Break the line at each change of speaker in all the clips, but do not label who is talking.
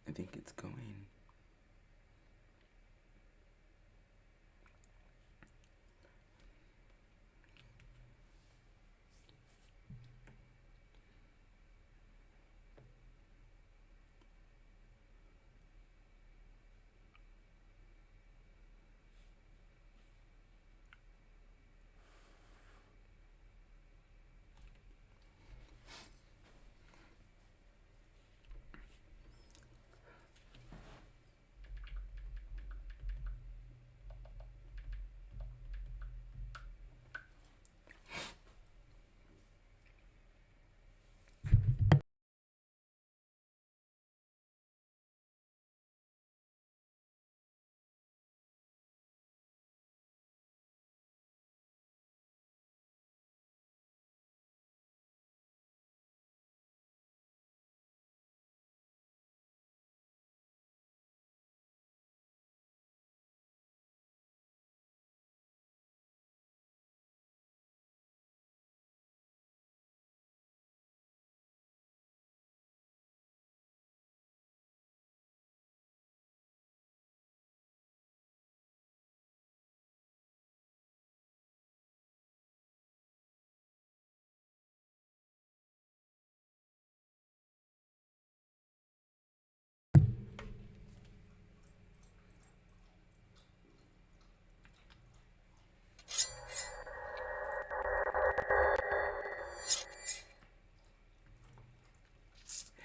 I think it's going.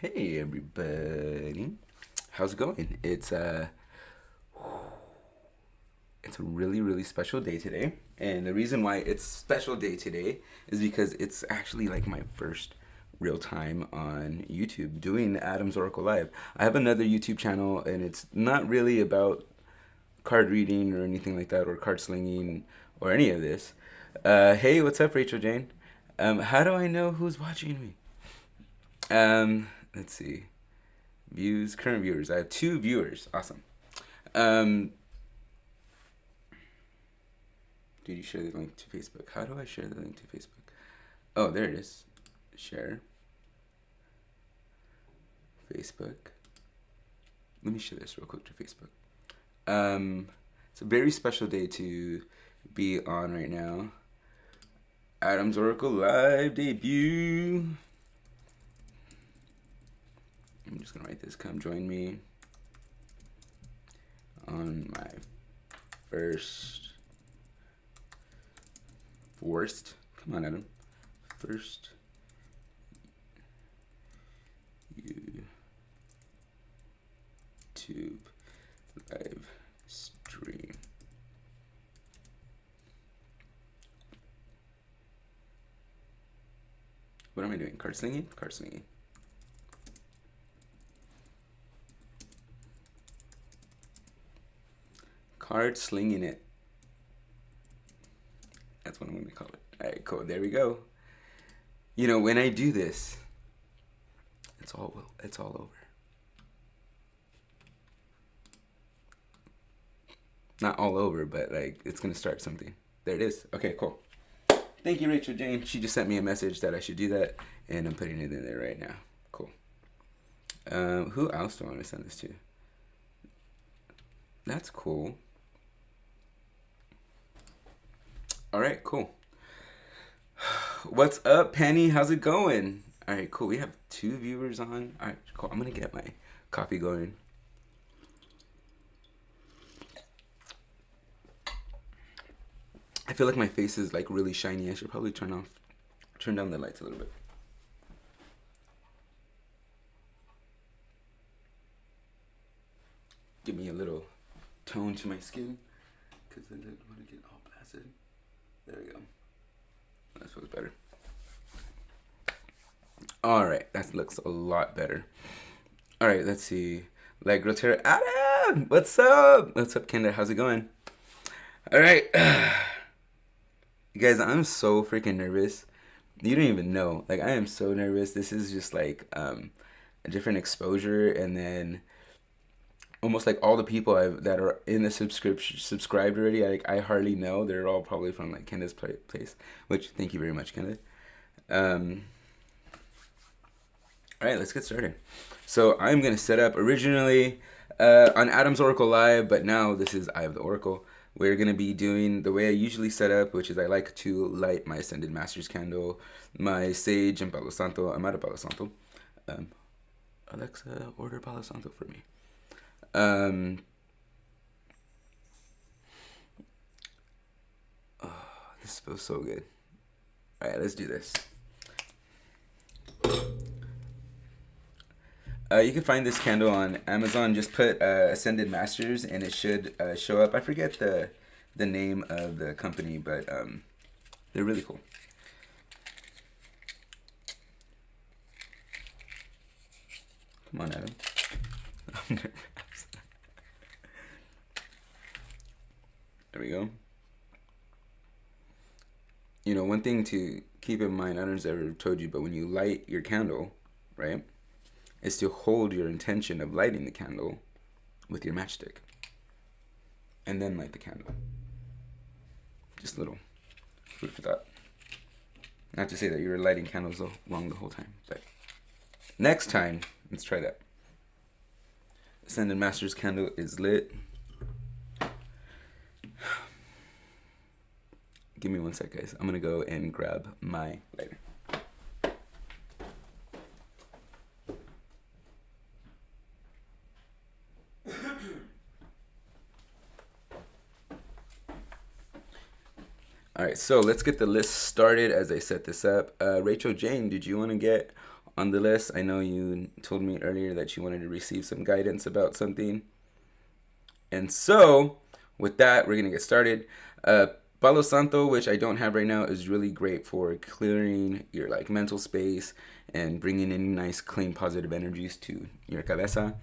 Hey everybody, how's it going? It's a really special day today, and the reason why it's a special day today is because it's actually like my first real time on YouTube doing Adam's Oracle Live. I have another YouTube channel, and it's not really about card reading or anything like that, or card slinging or any of this. Hey, what's up, Rachel Jane? How do I know who's watching me? Let's see. Views, current viewers. I have 2 viewers. Awesome. Um, did you share the link to Facebook? How do I share the link to Facebook? Oh, there it is. Share. Facebook. Let me share this real quick to Facebook. It's a very special day to be on right now. Adam's Oracle Live debut. I'm just gonna write this. Come join me on my first worst. Come on, Adam. First YouTube live stream. What am I doing? Card slinging? Card slinging. Card slinging it. That's what I'm going to call it. All right, cool. There we go. You know, when I do this, it's all over. Not all over, but like it's going to start something. There it is. Okay, cool. Thank you, Rachel Jane. She just sent me a message that I should do that, and I'm putting it in there right now. Cool. Who else do I want to send this to? That's cool. All right, cool. What's up, Penny? How's it going? All right, cool. We have 2 viewers on. All right, cool. I'm gonna get my coffee going. I feel like my face is like really shiny. I should probably turn down the lights a little bit. Give me a little tone to my skin, because I didn't want to get all blasted. There we go. That feels better. All right, that looks a lot better. All right, let's see. Like Rotera, Adam, what's up? What's up, Kenda? How's it going? All right, you guys, I'm so freaking nervous. You don't even know. Like, I am so nervous. This is just like a different exposure, and then almost like all the people that are in the subscribed already, I hardly know. They're all probably from like Kenda's place, which thank you very much, Kenda. All right, let's get started. So I'm going to set up originally on Adam's Oracle Live, but now this is Eye of the Oracle. We're going to be doing the way I usually set up, which is I like to light my Ascended Master's candle, my Sage, and Palo Santo. I'm out of Palo Santo. Alexa, order Palo Santo for me. Oh, this feels so good. All right, let's do this. You can find this candle on Amazon. Just put Ascended Masters and it should show up. I forget the name of the company, but they're really cool. Come on, Adam. There we go. You know, one thing to keep in mind, I don't know if I've ever told you, but when you light your candle, right, is to hold your intention of lighting the candle with your matchstick. And then light the candle. Just a little food for thought. Not to say that you were lighting candles along the whole time, but next time, let's try that. Ascended Master's candle is lit. Give me 1 sec, guys. I'm gonna go and grab my lighter. All right, so let's get the list started as I set this up. Rachel Jane, did you want to get on the list? I know you told me earlier that you wanted to receive some guidance about something. And so, with that, we're going to get started. Palo Santo, which I don't have right now, is really great for clearing your mental space and bringing in nice, clean, positive energies to your cabeza.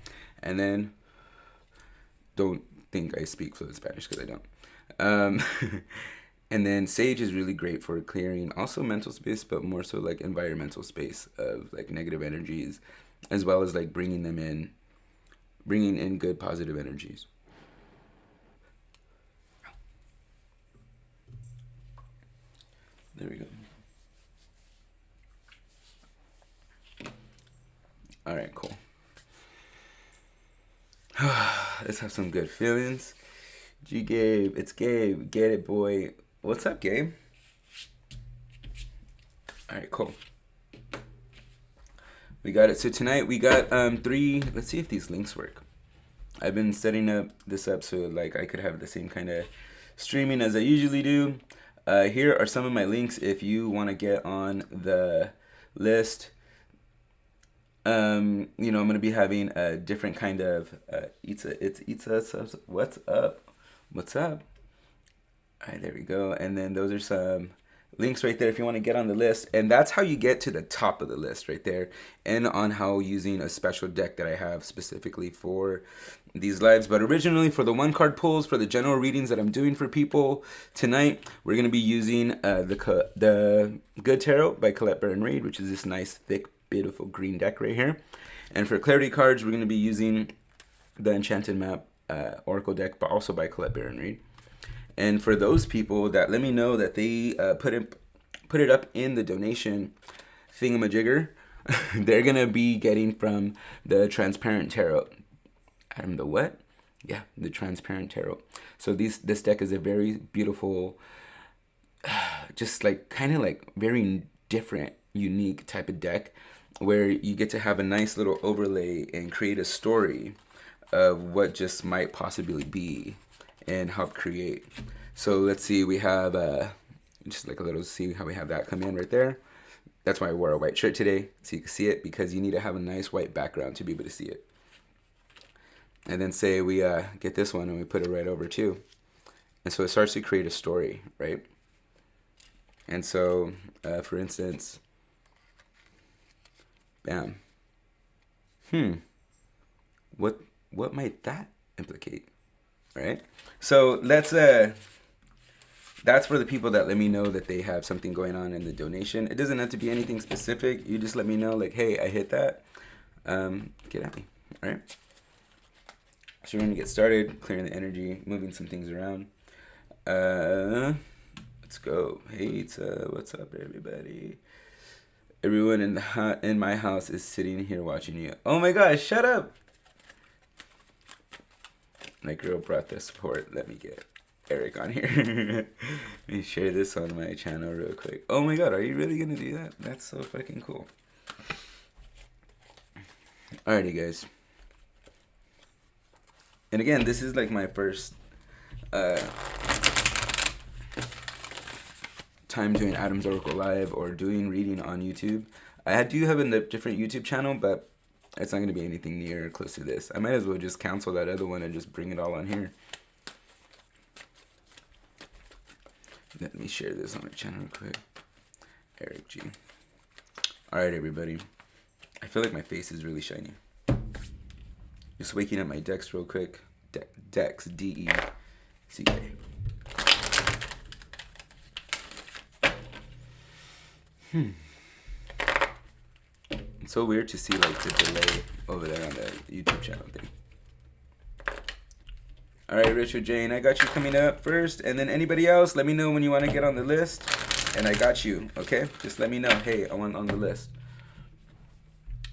And then, don't think I speak fluent Spanish because I don't. And then Sage is really great for clearing also mental space, but more so environmental space of negative energies, as well as bringing in good positive energies. There we go. All right, cool. Let's have some good feelings. G Gabe, it's Gabe. Get it, boy. What's up, Gabe? All right, cool. We got it. So tonight we got 3. Let's see if these links work. I've been setting this up so I could have the same kind of streaming as I usually do. Here are some of my links if you want to get on the list. I'm gonna be having a different kind of Itza. What's up? All right, there we go. And then those are some links right there if you want to get on the list. And that's how you get to the top of the list right there. And on how using a special deck that I have specifically for these lives. But originally for the 1-card pulls, for the general readings that I'm doing for people tonight, we're going to be using the Good Tarot by Colette Baron Reid, which is this nice, thick, beautiful green deck right here. And for clarity cards, we're going to be using the Enchanted Map Oracle deck, but also by Colette Baron Reid. And for those people that let me know that they put it up in the donation thingamajigger, they're going to be getting from the Transparent Tarot. Adam, the what? Yeah, the Transparent Tarot. So this deck is a very beautiful, just very different, unique type of deck where you get to have a nice little overlay and create a story of what just might possibly be and help create. So let's see, we have just a little, see how we have that come in right there. That's why I wore a white shirt today, so you can see it, because you need to have a nice white background to be able to see it. And then say we get this one and we put it right over too. And so it starts to create a story, right? And so, for instance, bam. What might that implicate? Right? So that's for the people that let me know that they have something going on in the donation. It doesn't have to be anything specific. You just let me know, hey, I hit that. Get at me. All right? So we're going to get started, clearing the energy, moving some things around. Let's go. Hey, what's up, everybody? Everyone in my house is sitting here watching you. Oh my gosh, shut up! My girl brought the support. Let me get Eric on here. Let me share this on my channel real quick. Oh my god, are you really gonna do that? That's so fucking cool. Alrighty, guys. And again, this is like my first time doing Adam's Oracle Live or doing reading on YouTube. I do have a different YouTube channel, but it's not going to be anything near close to this. I might as well just cancel that other one and just bring it all on here. Let me share this on my channel real quick. Eric G. Alright, everybody. I feel like my face is really shiny. Just waking up my decks real quick. Dex, D-E-C-K. It's so weird to see like the delay over there on the YouTube channel thing. Alright, Richard Jane, I got you coming up first, and then anybody else, let me know when you want to get on the list, and I got you, okay? Just let me know, hey, I want on the list.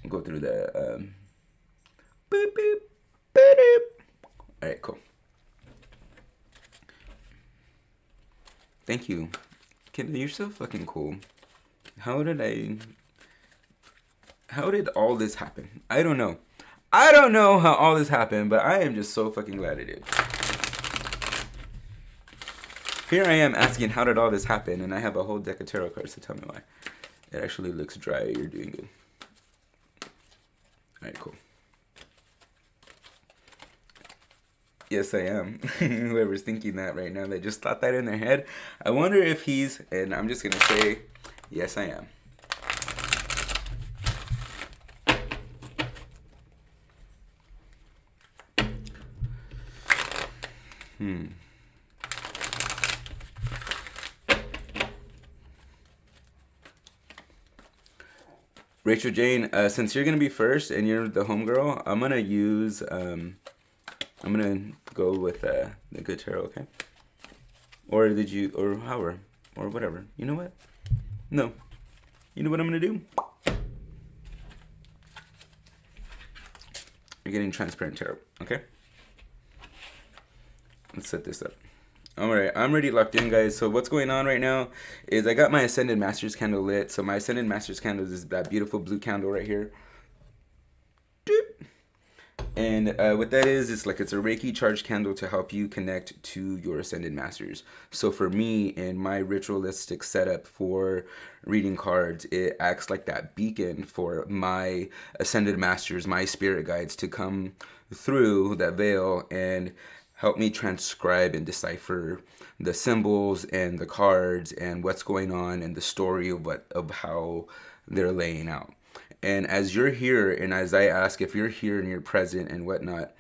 I'll go through the, boop, boop, boop, boop. Alright, cool. Thank you. Kenda, you're so fucking cool. How did all this happen? I don't know. I don't know how all this happened, but I am just so fucking glad it did. Here I am asking how did all this happen, and I have a whole deck of tarot cards to tell me why. It actually looks dry. You're doing good. Alright, cool. Yes, I am. Whoever's thinking that right now, they just thought that in their head. I wonder if he's, and I'm just going to say, yes, I am. Rachel Jane, since you're going to be first and you're the homegirl, I'm going to use, I'm going to go with the good tarot, okay? Or did you, or however, or whatever. You know what? No. You know what I'm going to do? You're getting transparent tarot, okay? Let's set this up. Alright, I'm already locked in, guys. So what's going on right now is I got my Ascended Masters candle lit. So my Ascended Masters candle is that beautiful blue candle right here. And what that is, it's a Reiki charged candle to help you connect to your Ascended Masters. So for me, in my ritualistic setup for reading cards, it acts like that beacon for my Ascended Masters, my spirit guides, to come through that veil and help me transcribe and decipher the symbols and the cards and what's going on and the story of how they're laying out. And as you're here, and as I ask if you're here and you're present and whatnot,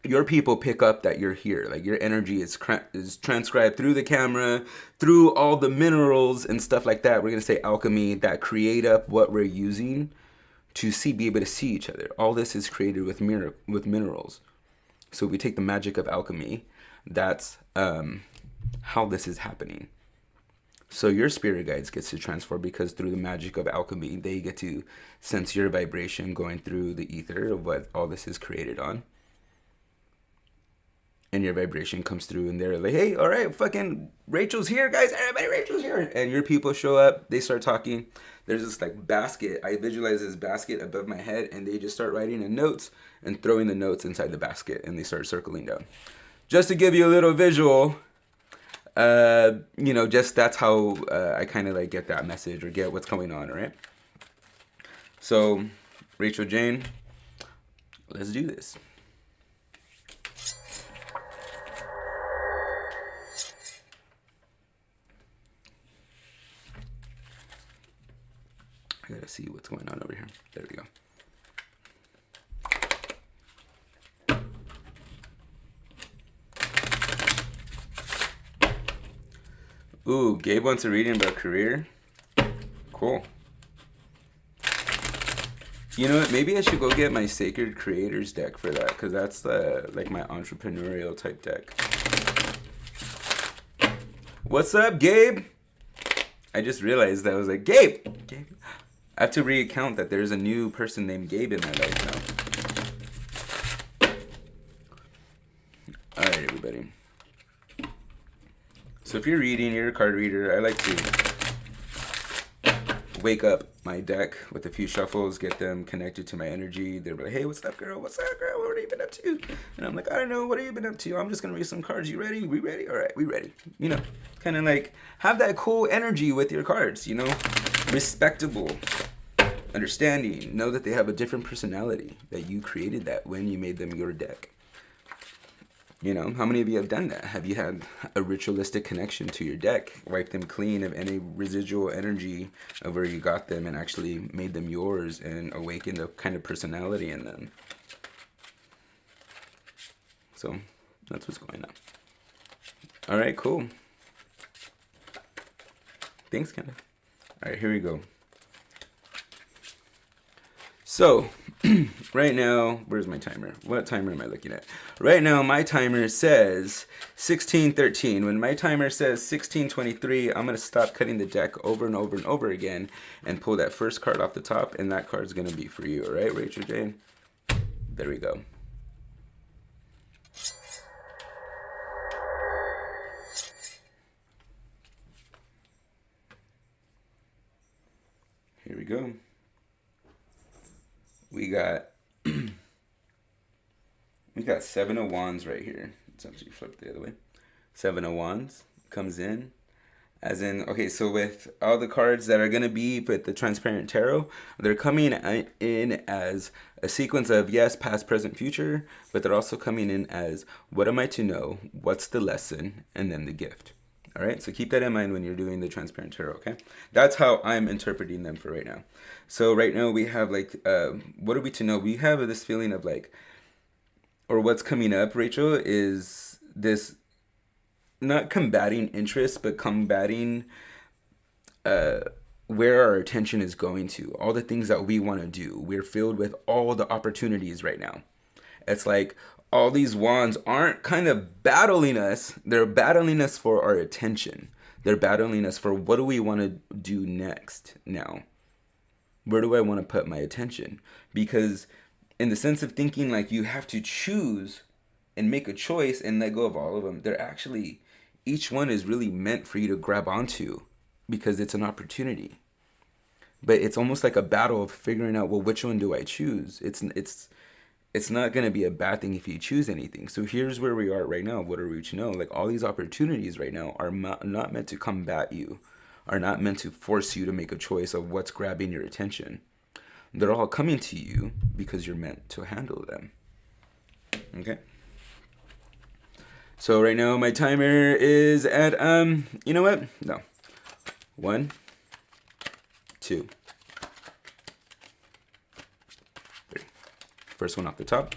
your people pick up that you're here. Like your energy is transcribed through the camera, through all the minerals and stuff like that. We're gonna say alchemy that create up what we're using to be able to see each other. All this is created with minerals. So we take the magic of alchemy. That's how this is happening. So your spirit guides gets to transform because through the magic of alchemy, they get to sense your vibration going through the ether of what all this is created on. And your vibration comes through and they're like, hey, all right, fucking Rachel's here, guys. Everybody, Rachel's here. And your people show up. They start talking. There's this like basket. I visualize this basket above my head and they just start writing in notes and throwing the notes inside the basket and they start circling down. Just to give you a little visual, just that's how I kind of like get that message or get what's going on, right? So, Rachel Jane, let's do this. I gotta see what's going on over here. There we go. Ooh, Gabe wants a reading about career. Cool. You know what? Maybe I should go get my Sacred Creators deck for that, because that's like my entrepreneurial type deck. What's up, Gabe? I just realized that I was like, Gabe! Gabe. I have to recount that there's a new person named Gabe in my life now. Alright, everybody. So if you're reading, you're a card reader, I like to wake up my deck with a few shuffles, get them connected to my energy. They're like, hey, what's up, girl? What's up, girl? What have you been up to? And I'm like, I don't know. What have you been up to? I'm just going to read some cards. You ready? We ready? All right, we ready. You know, kind of like have that cool energy with your cards, you know, respectable, understanding. Know that they have a different personality, that you created that when you made them your deck. You know, how many of you have done that? Have you had a ritualistic connection to your deck? Wiped them clean of any residual energy of where you got them and actually made them yours and awakened the kind of personality in them. So, that's what's going on. All right, cool. Thanks, Kenda. All right, here we go. So, right now, where's my timer? What timer am I looking at? Right now, my timer says 16:13. When my timer says 16:23, I'm going to stop cutting the deck over and over and over again and pull that first card off the top, and that card's going to be for you, all right, Rachel Jane? There we go. Here we go. We got Seven of Wands right here. Let's actually flip the other way. Seven of Wands comes in. As in, okay, so with all the cards that are going to be with the Transparent Tarot, they're coming in as a sequence of, yes, past, present, future, but they're also coming in as, what am I to know, what's the lesson, and then the gift. All right, so keep that in mind when you're doing the Transparent Tarot, okay? That's how I'm interpreting them for right now. So right now we have like, what are we to know? We have this feeling of like, or what's coming up, Rachel, is this not combating interest, but combating where our attention is going to. All the things that we want to do. We're filled with all the opportunities right now. It's like all these wands aren't kind of battling us. They're battling us for our attention. They're battling us for what do we want to do next now? Where do I want to put my attention? Because in the sense of thinking like you have to choose and make a choice and let go of all of them, they're actually, each one is really meant for you to grab onto because it's an opportunity. But it's almost like a battle of figuring out, well, which one do I choose? It's not going to be a bad thing if you choose anything. So here's where we are right now. What are we to know? Like all these opportunities right now are not meant to combat you, are not meant to force you to make a choice of what's grabbing your attention. They're all coming to you because you're meant to handle them. Okay? So right now my timer is at, you know what? No. 1, 2, 3. First one off the top.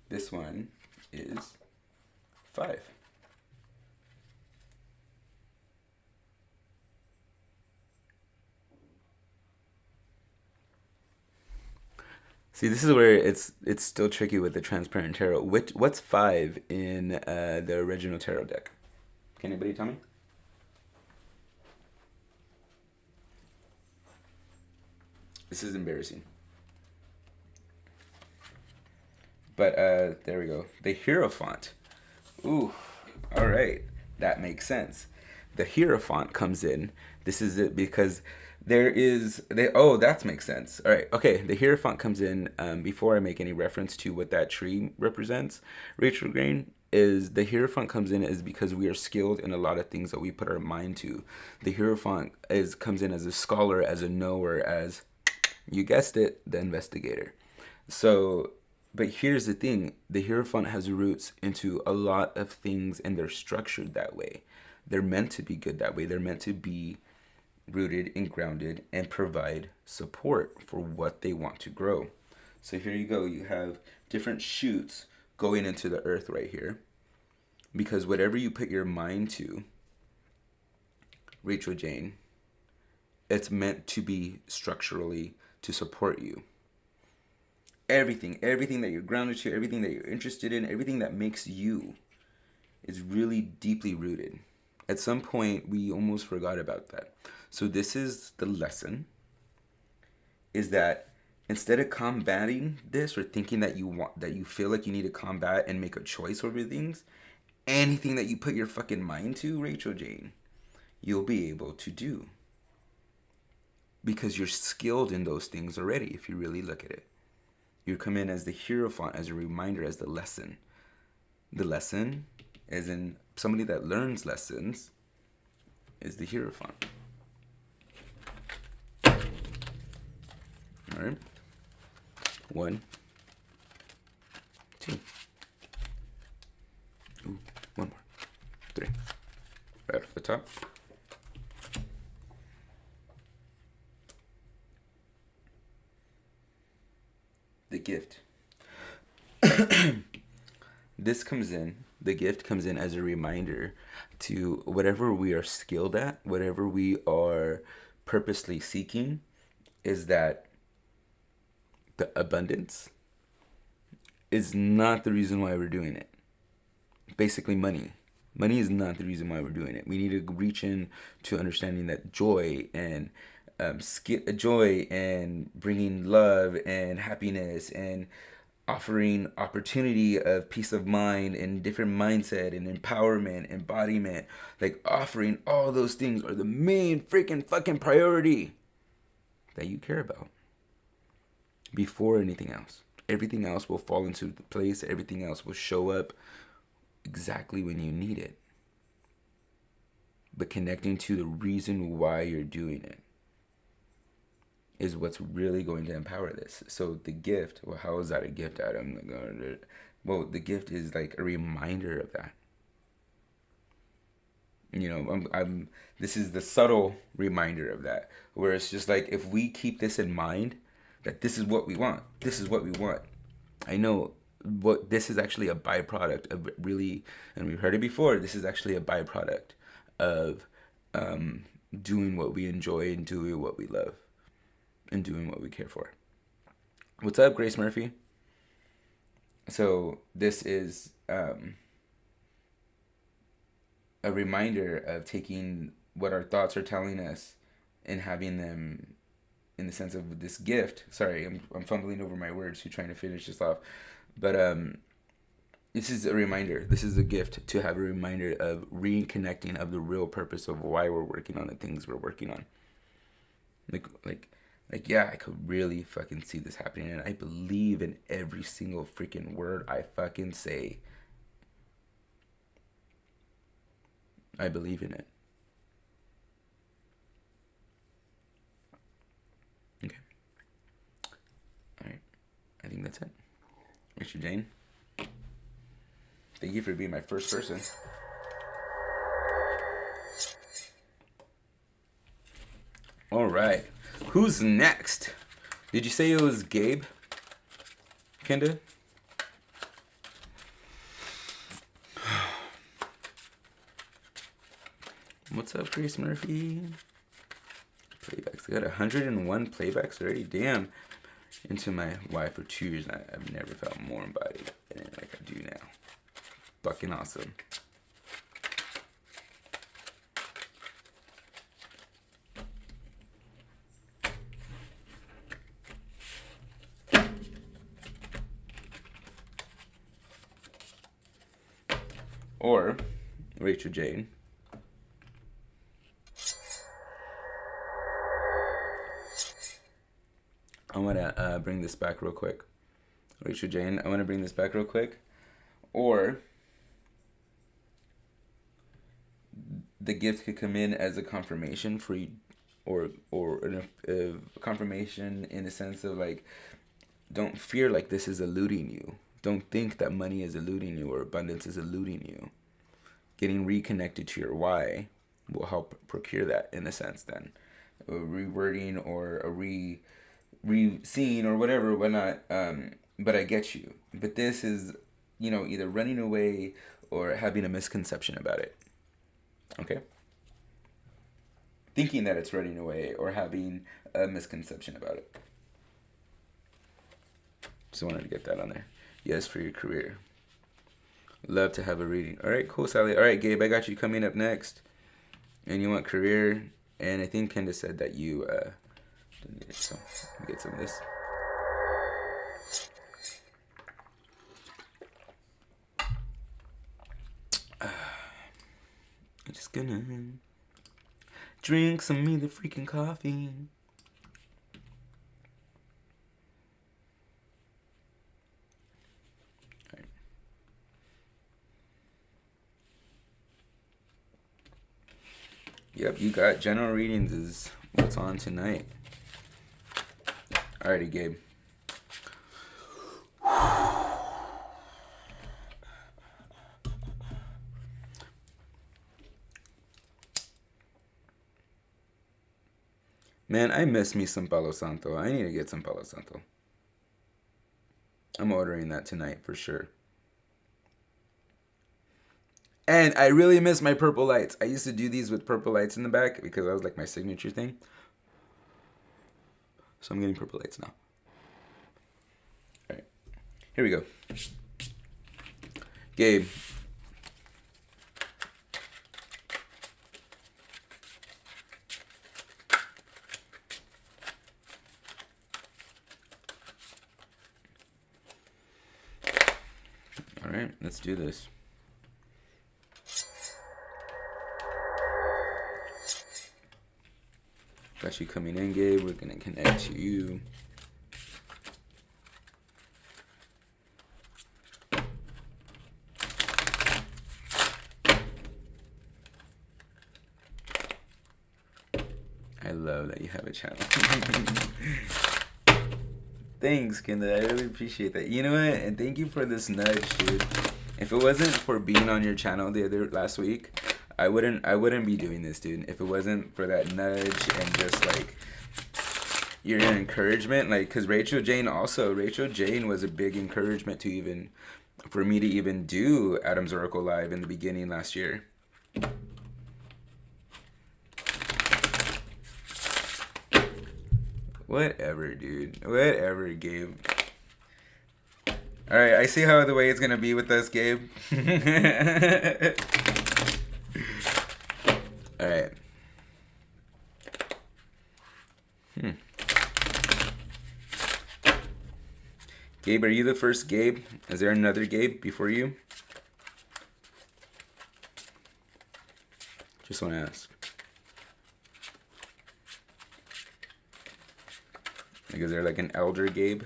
This one is 5. See, this is where it's still tricky with the Transparent Tarot. What's 5 in the original tarot deck? Can anybody tell me? This is embarrassing. But there we go. The Hierophant. Ooh, all right. That makes sense. The Hierophant comes in. This is it because oh, that makes sense. All right. Okay. The Hierophant comes in before I make any reference to what that tree represents. Rachel Green, is the Hierophant comes in is because we are skilled in a lot of things that we put our mind to. The Hierophant comes in as a scholar, as a knower, as, you guessed it, the investigator. So, but here's the thing. The Hierophant has roots into a lot of things and they're structured that way. They're meant to be good that way. They're meant to be rooted and grounded and provide support for what they want to grow. So here you go. You have different shoots going into the earth right here. Because whatever you put your mind to, Rachel Jane, it's meant to be structurally to support you. everything that you're grounded to, everything that you're interested in, everything that makes you is really deeply rooted. At some point, we almost forgot about that. So this is the lesson, is that instead of combating this or thinking that you feel like you need to combat and make a choice over things, anything that you put your fucking mind to, Rachel Jane, you'll be able to do. Because you're skilled in those things already, if you really look at it. You come in as the hierophant, as a reminder, as the lesson. The lesson, as in somebody that learns lessons, is the hierophant. All right. 1, 2. Ooh, one more. 3. Right off the top. The gift. The gift comes in as a reminder to whatever we are skilled at, whatever we are purposely seeking, is that the abundance is not the reason why we're doing it. Basically, money. Money is not the reason why we're doing it. We need to reach in to understanding that joy and joy and bringing love and happiness and offering opportunity of peace of mind and different mindset and empowerment, embodiment, like offering all those things are the main freaking fucking priority that you care about before anything else. Everything else will fall into place. Everything else will show up exactly when you need it. But connecting to the reason why you're doing it is what's really going to empower this. So the gift, well, how is that a gift, Adam? Well, the gift is like a reminder of that. You know, this is the subtle reminder of that, where it's just like, if we keep this in mind, that this is what we want. This is what we want. I know what this is actually a byproduct of really, and we've heard it before, this is actually a byproduct of doing what we enjoy and doing what we love and doing what we care for. What's up, Grace Murphy? So this is a reminder of taking what our thoughts are telling us and having them in the sense of this gift. Sorry, I'm fumbling over my words to trying to finish this off. But this is a reminder. This is a gift to have a reminder of reconnecting of the real purpose of why we're working on the things we're working on. Like, yeah, I could really fucking see this happening, and I believe in every single freaking word I fucking say. I believe in it. Okay. All right. I think that's it. Mr. Jane, thank you for being my first person. All right. Who's next? Did you say it was Gabe? Kenda? What's up, Grace Murphy? Playbacks. I got 101 playbacks already. Damn. Into my wife for 2 years. I've never felt more embodied like I do now. Fucking awesome. Or Rachel Jane. I want to bring this back real quick. Rachel Jane, I want to bring this back real quick. Or the gift could come in as a confirmation for you, or a confirmation in the sense of like, don't fear like this is eluding you. Don't think that money is eluding you or abundance is eluding you. Getting reconnected to your why will help procure that in a sense then. A rewording or a re-seeing or whatnot. But I get you. But this is, either running away or having a misconception about it. Okay? Thinking that it's running away or having a misconception about it. Just wanted to get that on there. Yes, for your career. Love to have a reading. All right, cool, Sally. All right, Gabe, I got you coming up next. And you want career. And I think Kenda said that you so let me get some of this. I'm just gonna drink some of the freaking coffee. Right. Yep, you got general readings is what's on tonight. Alrighty, Gabe. Man, I miss me some Palo Santo. I need to get some Palo Santo. I'm ordering that tonight for sure. And I really miss my purple lights. I used to do these with purple lights in the back because that was like my signature thing. So I'm getting purple lights now. All right, here we go. Gabe. All right, let's do this. Got you coming in, Gabe. We're gonna connect to you. I love that you have a channel. Thanks, Kenda. I really appreciate that. You know what? And thank you for this nudge, dude. If it wasn't for being on your channel last week, I wouldn't be doing this, dude. If it wasn't for that nudge and just like your encouragement, like, cause Rachel Jane was a big encouragement for me to even do Adam's Oracle Live in the beginning last year. Whatever, dude. Whatever, Gabe. Alright, I see how the way it's gonna be with us, Gabe. Alright. Gabe, are you the first Gabe? Is there another Gabe before you? Just want to ask. Like, is there like an elder Gabe?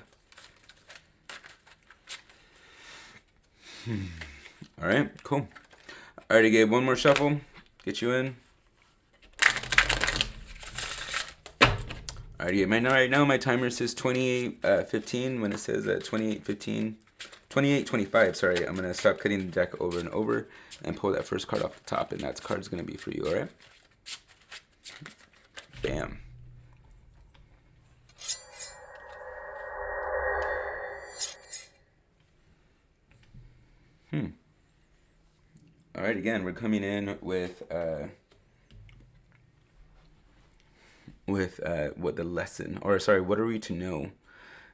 Alright, cool. Alrighty, Gabe, one more shuffle. Get you in. Alrighty, right now my timer says 28:15. When it says 28:25, sorry, I'm going to stop cutting the deck over and over and pull that first card off the top, and that card's going to be for you, alright? Bam. Alright, again, we're coming in with what the lesson, or sorry, what are we to know?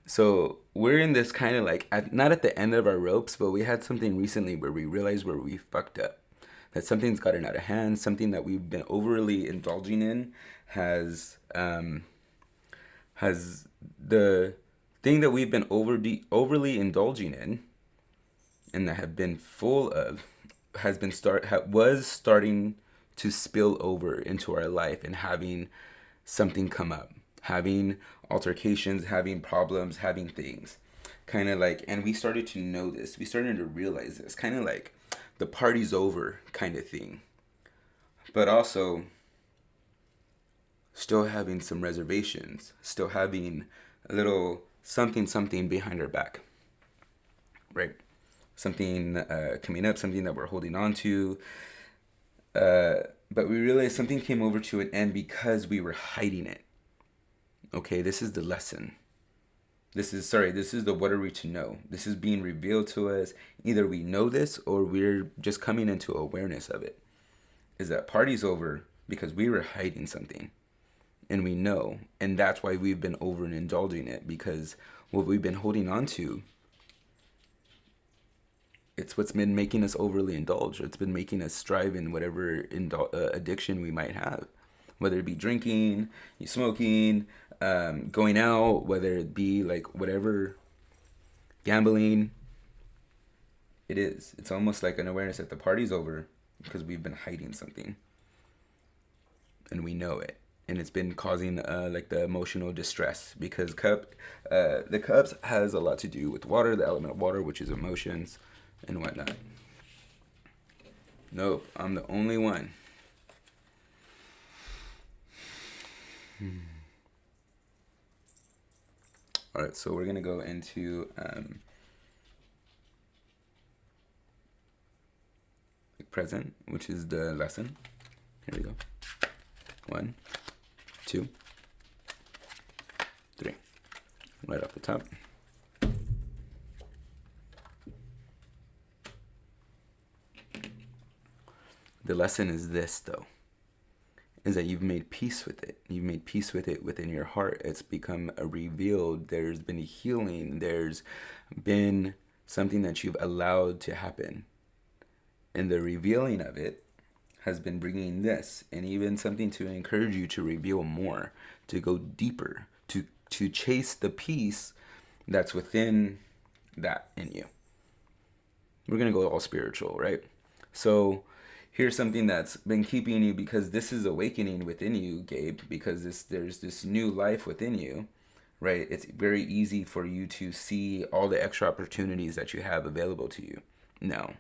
So we're in this kind of like, not at the end of our ropes, but we had something recently where we realized where we fucked up. That something's gotten out of hand, something that we've been overly indulging in has the thing that we've been overly indulging in and that have been full of was starting to spill over into our life and having something come up, having altercations, having problems, having things. Kind of like, and we started to know this. We started to realize this. Kind of like the party's over kind of thing. But also still having some reservations, still having a little something behind our back. Right? Something coming up, something that we're holding on to. But we realized something came over to an end because we were hiding it. Okay, this is the lesson. This is the what are we to know. This is being revealed to us. Either we know this or we're just coming into awareness of it. Is that party's over because we were hiding something. And we know. And that's why we've been over and indulging it, because what we've been holding on to. It's what's been making us overly indulge. It's been making us strive in whatever addiction we might have, whether it be drinking, smoking, going out, whether it be like whatever, gambling. It is. It's almost like an awareness that the party's over because we've been hiding something, and we know it, and it's been causing like the emotional distress because the cups has a lot to do with water, the element of water, which is emotions and whatnot. Nope, I'm the only one. All right, so we're gonna go into present, which is the lesson. Here we go. 1, 2, 3. Right off the top. The lesson is this, though, is that you've made peace with it. You've made peace with it within your heart. It's become a revealed. There's been a healing. There's been something that you've allowed to happen. And the revealing of it has been bringing this, and even something to encourage you to reveal more, to go deeper, to chase the peace that's within that in you. We're going to go all spiritual, right? So here's something that's been keeping you, because this is awakening within you, Gabe, because there's this new life within you, right? It's very easy for you to see all the extra opportunities that you have available to you now.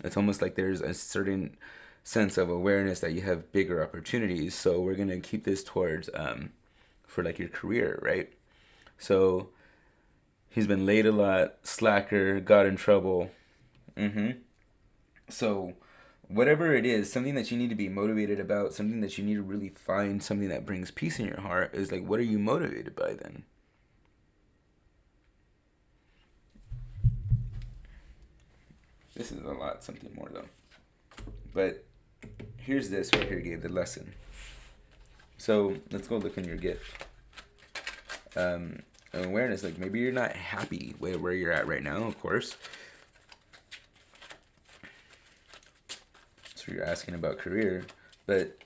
It's almost like there's a certain sense of awareness that you have bigger opportunities. So we're going to keep this towards for like your career, right? So he's been late a lot, slacker, got in trouble. So whatever it is, something that you need to be motivated about, something that you need to really find, something that brings peace in your heart is like, what are you motivated by then? This is a lot, something more though. But here's this right here, Gabe, the lesson. So let's go look in your gift. Awareness, like maybe you're not happy where you're at right now, of course. So you're asking about career, but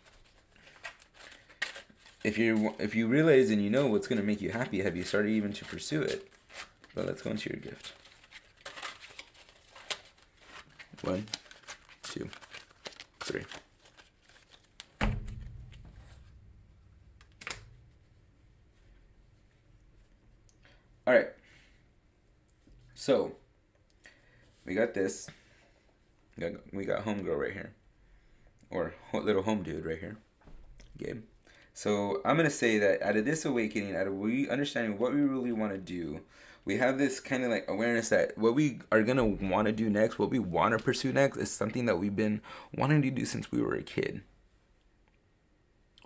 if you realize and you know what's going to make you happy, have you started even to pursue it? But let's go into your gift. 1, 2, 3. All right. So we got this. We got homegirl right here, or little home dude right here, Gabe. So I'm gonna say that out of this awakening, out of we understanding what we really want to do, we have this kind of like awareness that what we are gonna want to do next, what we want to pursue next, is something that we've been wanting to do since we were a kid.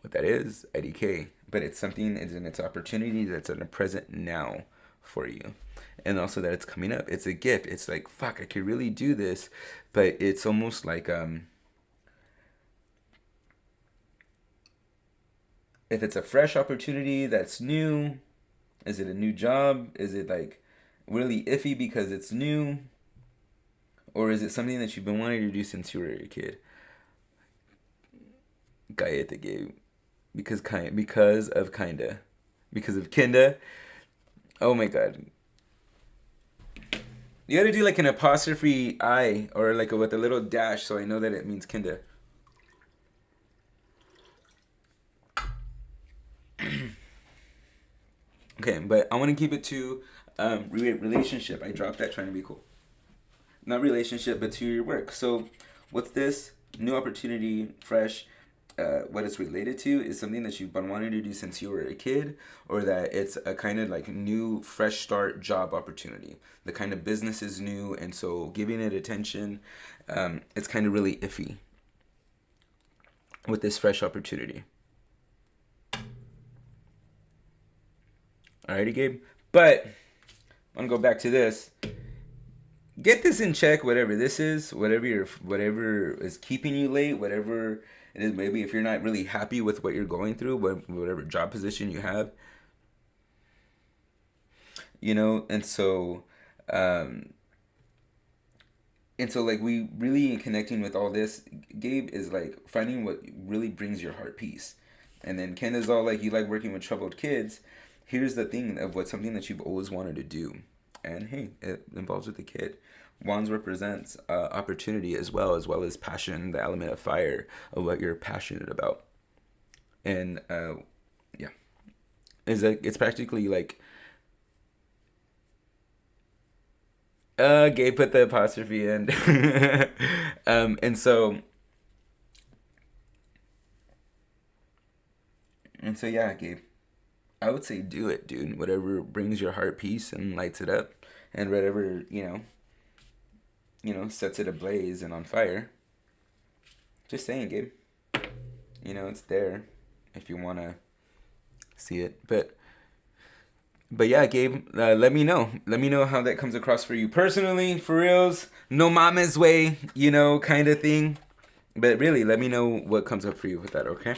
What that is, IDK, but it's something, it's in its opportunity that's in the present now for you. And also that it's coming up. It's a gift. It's like, fuck, I could really do this, but it's almost like if it's a fresh opportunity that's new, is it a new job? Is it like really iffy because it's new? Or is it something that you've been wanting to do since you were a kid? Gaeta, Gabe. Because of Kenda. Because of Kenda. Oh my god. You gotta do like an apostrophe I, or like with a little dash, so I know that it means Kenda. Okay, but I want to keep it to relationship. I dropped that trying to be cool. Not relationship, but to your work. So what's this? New opportunity, fresh. What it's related to is something that you've been wanting to do since you were a kid, or that it's a kind of like new, fresh start job opportunity. The kind of business is new, and so giving it attention, it's kind of really iffy with this fresh opportunity. Alrighty, Gabe. But I'm gonna go back to this. Get this in check, whatever this is, whatever is keeping you late, whatever it is. Maybe if you're not really happy with what you're going through, whatever job position you have, you know, um, and so like we really connecting with all this. Gabe is like finding what really brings your heart peace, and then Kenda's all like, you like working with troubled kids. Here's the thing of what something that you've always wanted to do, and hey, it involves with the kid. Wands represents opportunity as well as passion, the element of fire of what you're passionate about, and yeah, is like it's practically like Gabe put the apostrophe in, and so yeah, Gabe. I would say do it, dude. Whatever brings your heart peace and lights it up, and whatever sets it ablaze and on fire. Just saying, Gabe. It's there if you wanna see it. But yeah, Gabe. Let me know. Let me know how that comes across for you personally, for reals. No mama's way, kind of thing. But really, let me know what comes up for you with that. Okay.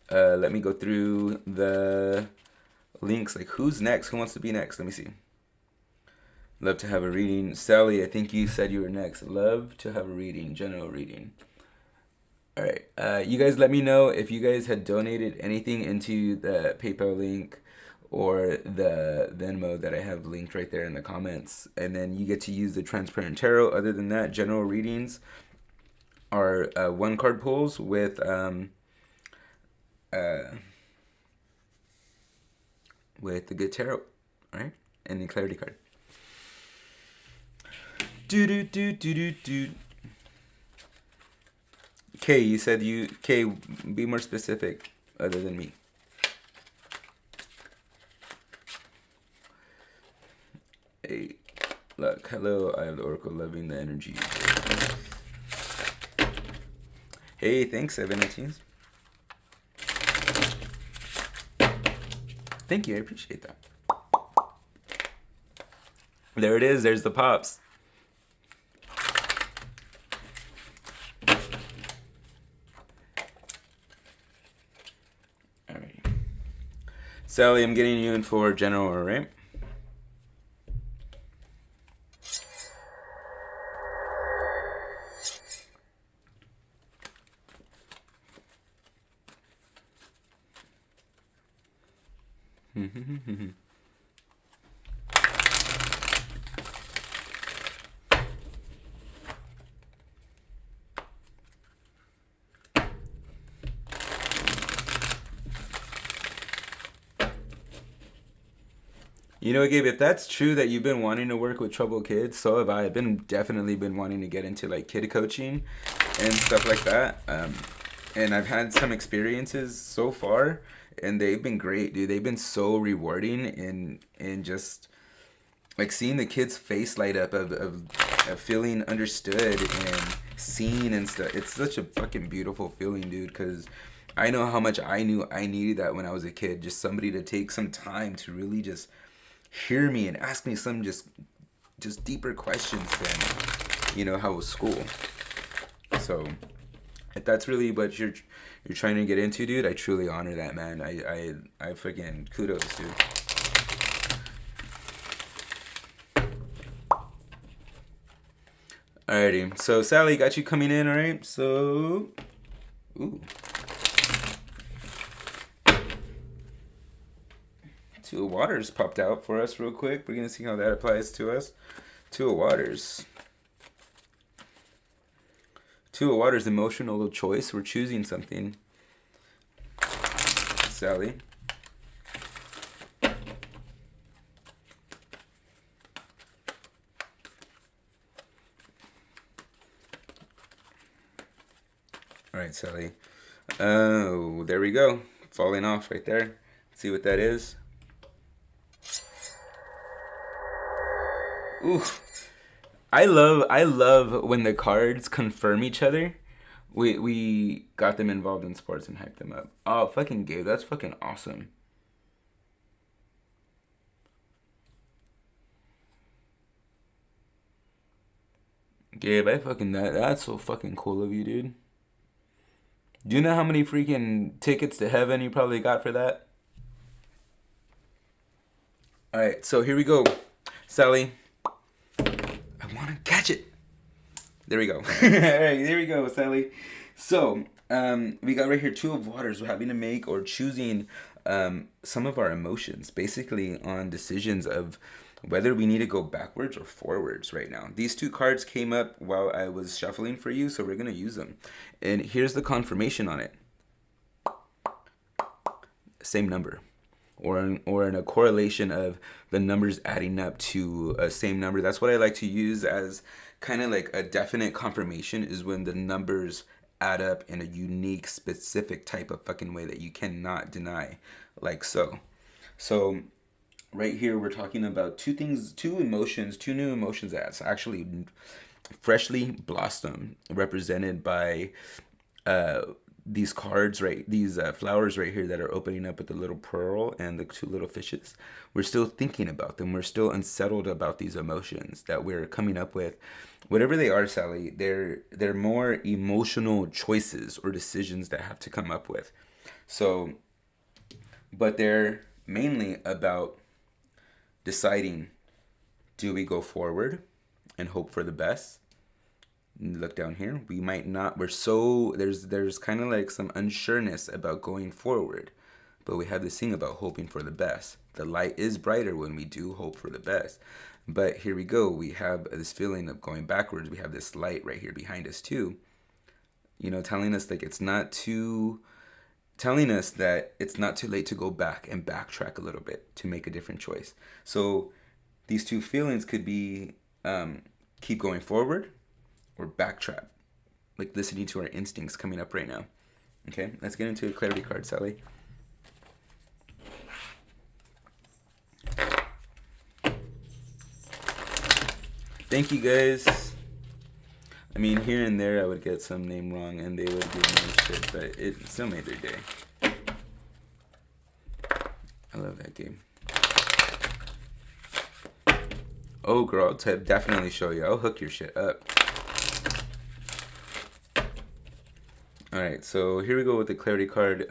Let me go through the links. Like, who's next? Who wants to be next? Let me see. Love to have a reading. Sally, I think you said you were next. Love to have a reading. General reading. All right. You guys let me know if you guys had donated anything into the PayPal link or the Venmo that I have linked right there in the comments. And then you get to use the Transparent Tarot. Other than that, general readings are one card pulls with the good tarot, all right, and the clarity card. Do. Kay, you said Kay, be more specific other than me. Hey, look, hello, I have the Oracle, loving the energy. Hey, thanks, 17. Thank you, I appreciate that. There it is, there's the pops. Alright. Sally, I'm getting you in for general, alright? You know, Gabe, if that's true that you've been wanting to work with troubled kids, so have I. I've definitely been wanting to get into like kid coaching and stuff like that. And I've had some experiences so far, and they've been great, dude. They've been so rewarding, and just like seeing the kids' face light up of feeling understood and seen and stuff. It's such a fucking beautiful feeling, dude. Because I know how much I knew I needed that when I was a kid. Just somebody to take some time to really just hear me and ask me some just deeper questions than how was school. So if that's really what you're trying to get into, dude, I truly honor that, man. I freaking kudos, dude. Alrighty, so Sally, got you coming in, alright? So, ooh. Two of Waters popped out for us real quick. We're going to see how that applies to us. Two of Waters. Two of Waters, emotional choice. We're choosing something. Sally. Alright, Sally. Oh, there we go. Falling off right there. Let's see what that is. Ooh, I love when the cards confirm each other. We got them involved in sports and hyped them up. Oh, fucking Gabe, that's fucking awesome. Gabe, that's so fucking cool of you, dude. Do you know how many freaking tickets to heaven you probably got for that? All right, so here we go. Sally, I want to catch it. There we go. All right, there we go, Sally. So, we got right here 2 of waters. We're having to make or choosing some of our emotions, basically on decisions of whether we need to go backwards or forwards right now. These 2 cards came up while I was shuffling for you, so we're going to use them. And here's the confirmation on it. Same number. Or in a correlation of the numbers adding up to a same number. That's what I like to use as kind of like a definite confirmation, is when the numbers add up in a unique, specific type of fucking way that you cannot deny. Like so. So right here we're talking about 2 things, 2 emotions, 2 new emotions that's actually freshly blossomed, represented by these cards, right? These flowers right here that are opening up with the little pearl and the 2 little fishes. We're still thinking about them. We're still unsettled about these emotions that we're coming up with. Whatever they are, Sally, they're more emotional choices or decisions that have to come up with. So, but they're mainly about deciding, do we go forward and hope for the best? Look down here, we might not, there's kind of like some unsureness about going forward, but we have this thing about hoping for the best. The light is brighter when we do hope for the best. But here we go, we have this feeling of going backwards. We have this light right here behind us too, telling us that it's not too late to go back and backtrack a little bit to make a different choice. So these 2 feelings could be keep going forward or backtrack, like listening to our instincts coming up right now. Okay, let's get into a clarity card, Sally. Thank you, guys. I mean, here and there I would get some name wrong and they would give me shit, but it still made their day. I love that game. Oh, girl, I'll definitely show you. I'll hook your shit up. Alright, so here we go with the clarity card.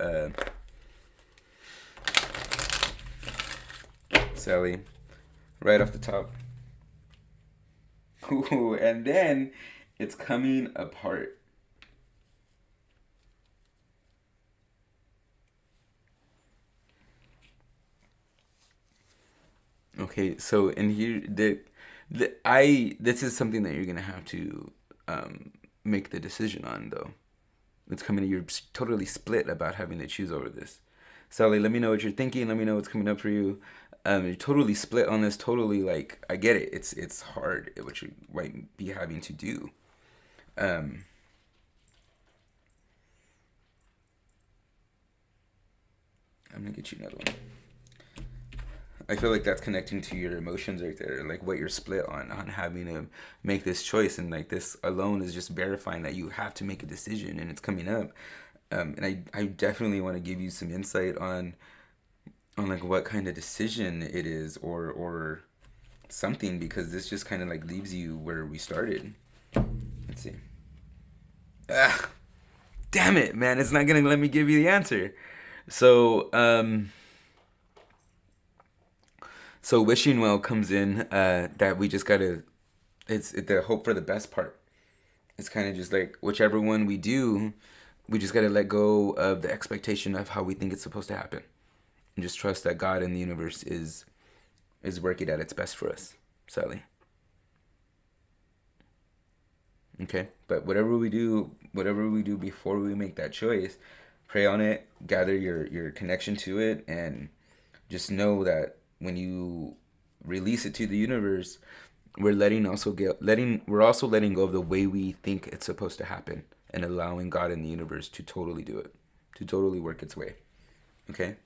Sally, right off the top. Ooh, and then it's coming apart. Okay, so in here, this is something that you're gonna have to make the decision on, though. It's coming. You're totally split about having to choose over this. Sally, let me know what you're thinking. Let me know what's coming up for you. You're totally split on this. Totally, like, I get it. It's hard what you might be having to do. I'm gonna get you another one. I feel like that's connecting to your emotions right there, like what you're split on having to make this choice, and like this alone is just verifying that you have to make a decision, and it's coming up. And I definitely want to give you some insight on like what kind of decision it is, or something, because this just kind of like leaves you where we started. Let's see. Ah, damn it, man! It's not gonna let me give you the answer. So So wishing well comes in, that we just gotta, it's the hope for the best part. It's kind of just like whichever one we do, we just gotta let go of the expectation of how we think it's supposed to happen, and just trust that God and the universe is working at its best for us, Sally. Okay, but whatever we do before we make that choice, pray on it, gather your connection to it, and just know that when you release it to the universe, we're also letting go of the way we think it's supposed to happen, and allowing God and the universe to totally do it, to totally work its way. Okay?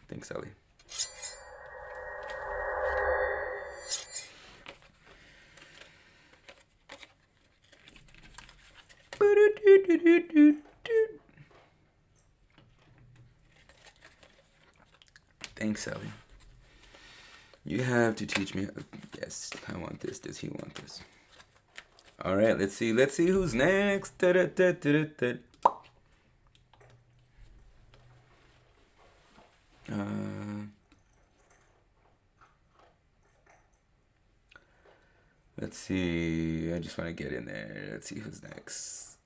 Thanks, Sally. Thanks, Sally. You have to teach me. Yes, I want this. Does he want this? All right, let's see. Let's see who's next. Let's see. I just want to get in there. Let's see who's next.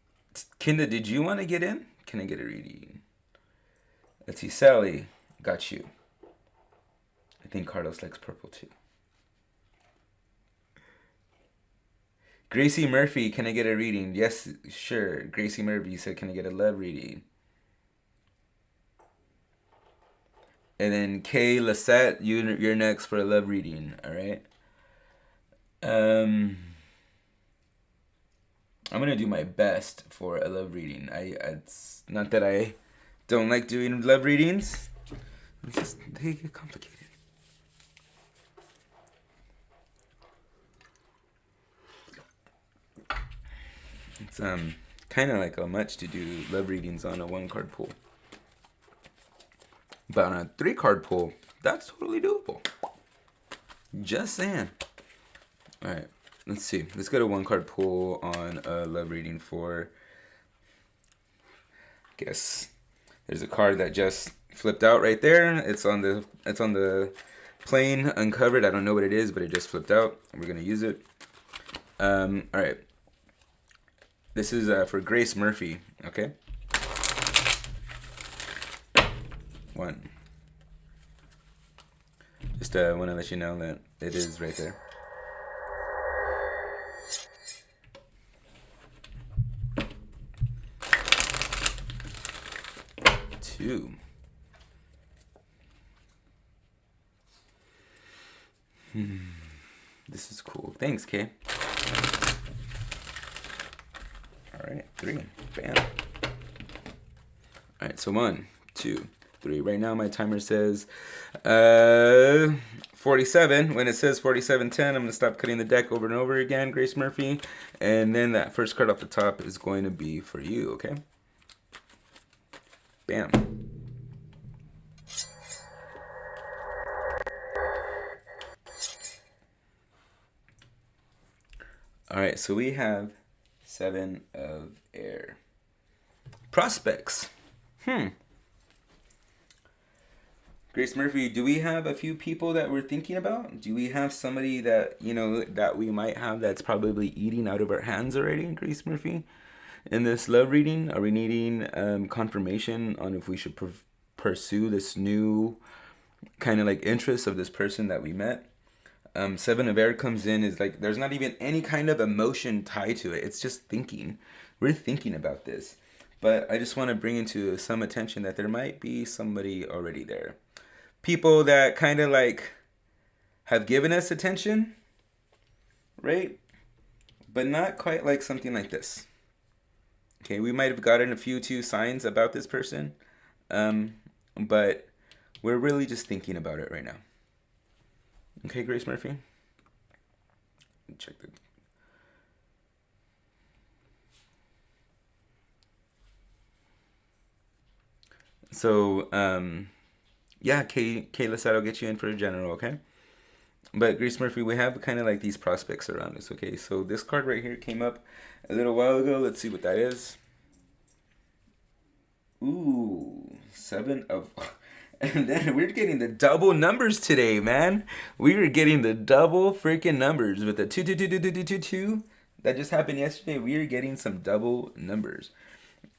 Kenda, did you want to get in? Can I get a reading? Let's see. Sally, got you. I think Carlos likes purple too. Gracie Murphy, can I get a reading? Yes, sure. Gracie Murphy said, can I get a love reading? And then Kay Lissette, you're next for a love reading. All right. I'm gonna do my best for a love reading. It's not that I don't like doing love readings. It's just they get complicated. It's kind of like a much to do love readings on a 1-card pull, but on a 3-card pull, that's totally doable. Just saying. All right, let's see. Let's get a 1-card pull on a love reading for. Guess there's a card that just flipped out right there. It's on the plane uncovered. I don't know what it is, but it just flipped out. We're gonna use it. All right. This is for Grace Murphy. Okay. 1. Just want to let you know that it is right there. 2. This is cool. Thanks, Kay. Alright, 3. Bam. Alright, so 1, 2, 3. Right now my timer says 47. When it says 47:10, I'm going to stop cutting the deck over and over again, Grace Murphy. And then that first card off the top is going to be for you, okay? Bam. Alright, so we have 7 of air. Prospects. Grace Murphy, do we have a few people that we're thinking about? Do we have somebody that, that we might have that's probably eating out of our hands already, Grace Murphy? In this love reading, are we needing confirmation on if we should pursue this new kind of like interest of this person that we met? 7 of air comes in is like there's not even any kind of emotion tied to it. It's just thinking. We're thinking about this. But I just want to bring into some attention that there might be somebody already there. People that kind of like have given us attention, right? But not quite like something like this. Okay, we might have gotten a few 2 signs about this person, but we're really just thinking about it right now. Okay, Grace Murphy? Check the... So, yeah, Kayla said I'll get you in for a general, okay? But Grace Murphy, we have kind of like these prospects around us, okay? So this card right here came up a little while ago. Let's see what that is. Ooh, 7 of... And then we're getting the double numbers today, man. We are getting the double freaking numbers with the 2, 2, 2, 2, 2, 2, 2, 2. That just happened yesterday. We are getting some double numbers.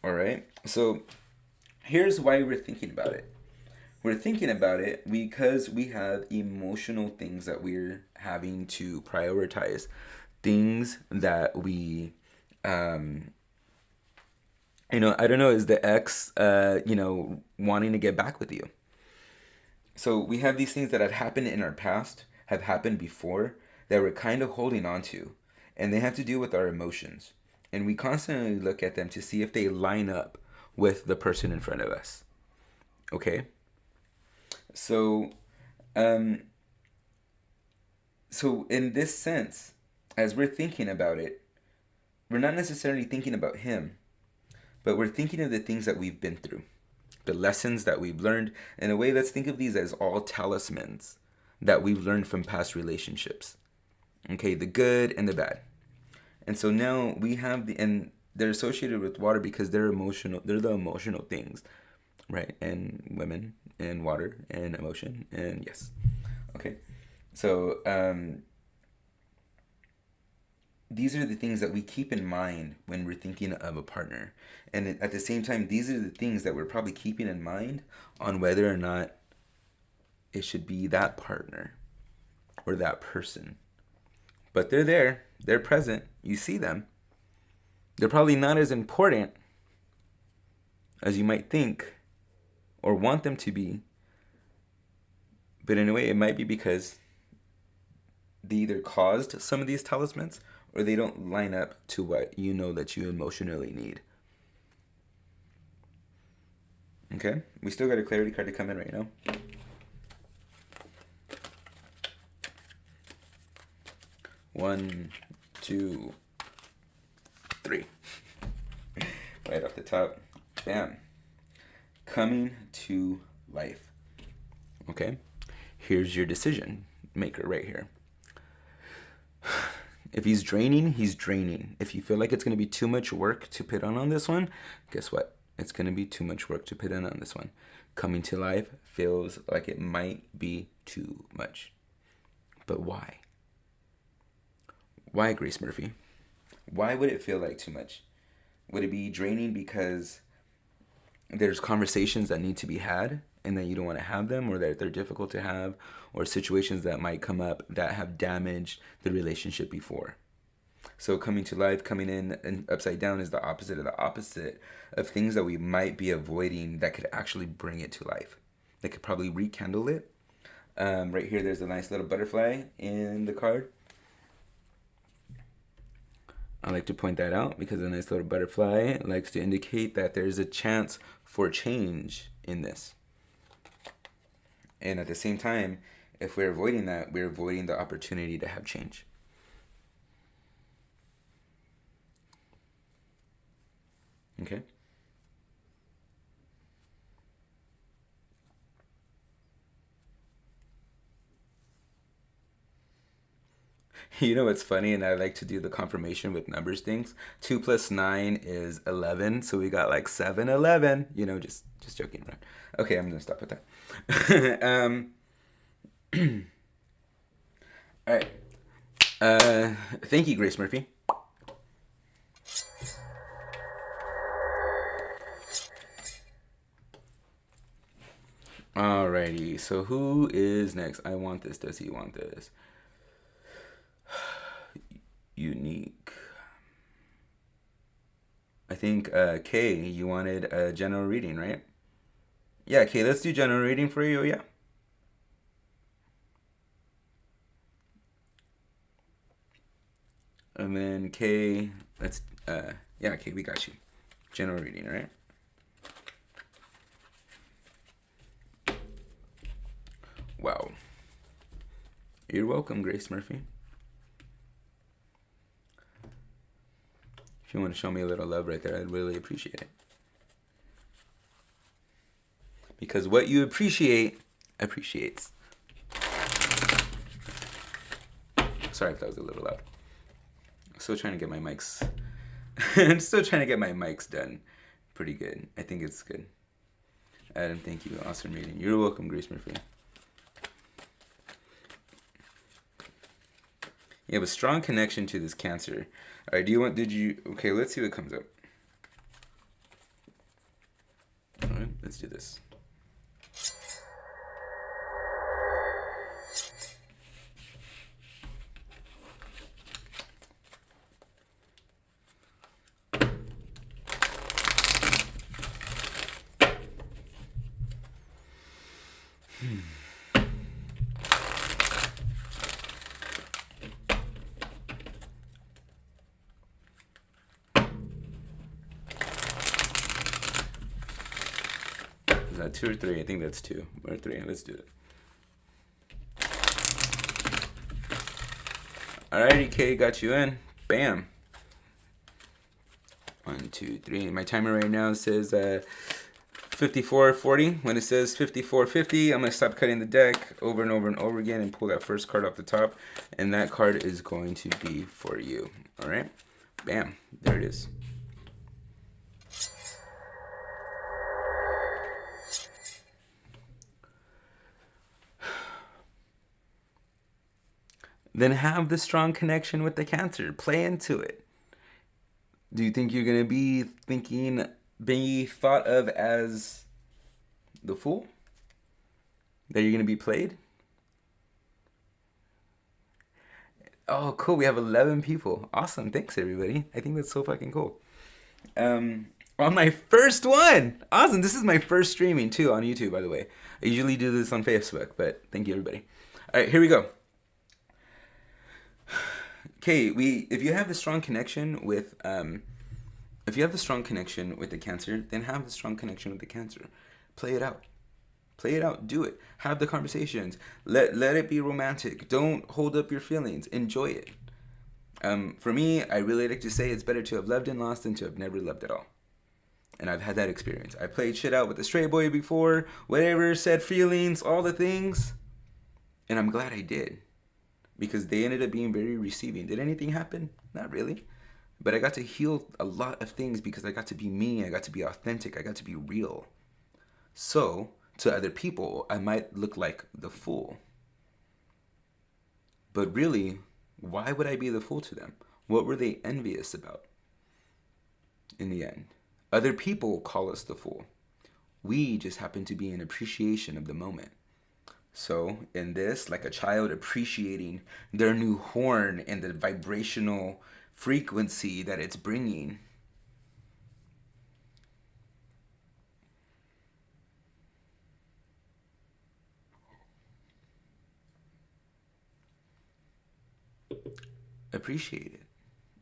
All right. So here's why we're thinking about it. We're thinking about it because we have emotional things that we're having to prioritize. Things that we, I don't know, is the ex, wanting to get back with you. So we have these things that have happened in our past, have happened before, that we're kind of holding on to. And they have to do with our emotions. And we constantly look at them to see if they line up with the person in front of us. Okay? So in this sense, as we're thinking about it, we're not necessarily thinking about him, but we're thinking of the things that we've been through. The lessons that we've learned. In a way, let's think of these as all talismans that we've learned from past relationships. Okay, the good and the bad. And so now we have and they're associated with water because they're emotional. They're the emotional things, right? And women and water and emotion and yes. Okay, so these are the things that we keep in mind when we're thinking of a partner. And at the same time, these are the things that we're probably keeping in mind on whether or not it should be that partner or that person. But they're there, they're present, you see them. They're probably not as important as you might think or want them to be. But in a way, it might be because they either caused some of these talismans or they don't line up to what you know that you emotionally need. Okay? We still got a clarity card to come in right now. One, two, three. Right off the top. Bam. Coming to life. Okay? Here's your decision maker right here. If he's draining, he's draining. If you feel like it's going to be too much work to put on this one, guess what? It's going to be too much work to put on this one. Coming to life feels like it might be too much. But why? Why, Grace Murphy? Why would it feel like too much? Would it be draining because there's conversations that need to be had and that you don't want to have them, or that they're difficult to have, or situations that might come up that have damaged the relationship before? So coming to life, coming in and upside down is the opposite of things that we might be avoiding that could actually bring it to life. That could probably rekindle it. Right here, there's a nice little butterfly in the card. I like to point that out because a nice little butterfly likes to indicate that there's a chance for change in this. And at the same time, if we're avoiding that, we're avoiding the opportunity to have change. Okay? You know what's funny, and I like to do the confirmation with numbers things. 2 plus 9 is 11, so we got like 7, 11. You know, just joking around. Okay, I'm gonna stop with that. All right. Thank you, Grace Murphy. Alrighty, so who is next? I want this. Does he want this? Unique. I think, Kay, you wanted a general reading, right? Yeah, Kay, let's do general reading for you, yeah? And then Kay, let's, yeah, Kay, we got you. General reading, right? Wow. You're welcome, Grace Murphy. If you want to show me a little love right there, I'd really appreciate it. Because what you appreciate, appreciates. Sorry if that was a little loud. I'm still trying to get my mics. I'm still trying to get my mics done. Pretty good. I think it's good. Adam, thank you. Awesome reading. You're welcome, Grace Murphy. You have a strong connection to this Cancer. All right, okay, let's see what comes up. All right, let's do this. Is that 2 or 3? I think that's 2 or 3. Let's do it. Alrighty, Kay, got you in. Bam. 1, 2, 3. My timer right now says 54:40. When it says 54:50, I'm going to stop cutting the deck over and over and over again and pull that first card off the top. And that card is going to be for you. Alright? Bam. There it is. then have the strong connection with the Cancer. Play into it. Do you think you're going to be thought of as the fool? That you're going to be played? Oh, cool. We have 11 people. Awesome. Thanks, everybody. I think that's so fucking cool. On my first one. Awesome. This is my first streaming, too, on YouTube, by the way. I usually do this on Facebook, but thank you, everybody. All right, here we go. Okay, if you have a strong connection with the Cancer, then have the strong connection with the Cancer. Play it out. Play it out. Do it. Have the conversations. Let it be romantic. Don't hold up your feelings. Enjoy it. For me, I really like to say it's better to have loved and lost than to have never loved at all. And I've had that experience. I played shit out with a straight boy before, whatever, said feelings, all the things. And I'm glad I did. Because they ended up being very receiving. Did anything happen? Not really. But I got to heal a lot of things because I got to be me. I got to be authentic. I got to be real. So, to other people, I might look like the fool. But really, why would I be the fool to them? What were they envious about? In the end, other people call us the fool. We just happen to be in appreciation of the moment. So, in this, like a child appreciating their new horn and the vibrational frequency that it's bringing. Appreciate it.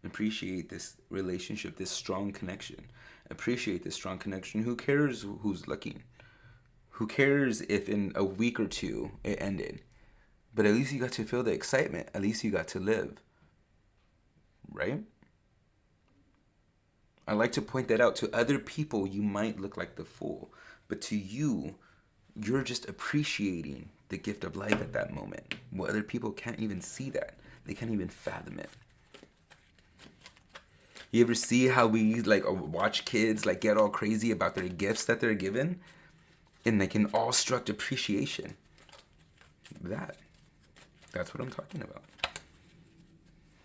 Appreciate this relationship, this strong connection. Appreciate this strong connection. Who cares who's looking? Who cares if in a week or two it ended? But at least you got to feel the excitement. At least you got to live. Right? I like to point that out. To other people, you might look like the fool. But to you, you're just appreciating the gift of life at that moment. Well, other people can't even see that. They can't even fathom it. You ever see how we watch kids get all crazy about their gifts that they're given? And an awestruck appreciation. That's what I'm talking about.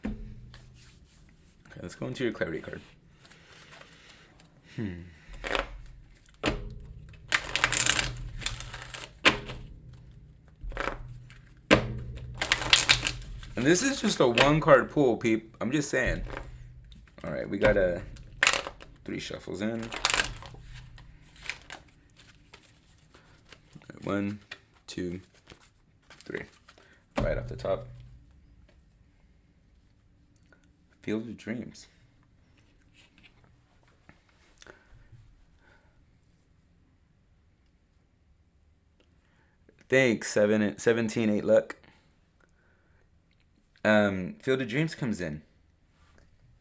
Okay, let's go into your clarity card. And this is just a one card pull, peep. I'm just saying. All right, we got 3 shuffles in. 1, 2, 3. Right off the top. Field of Dreams. Thanks, 17, 8 luck. Field of Dreams comes in.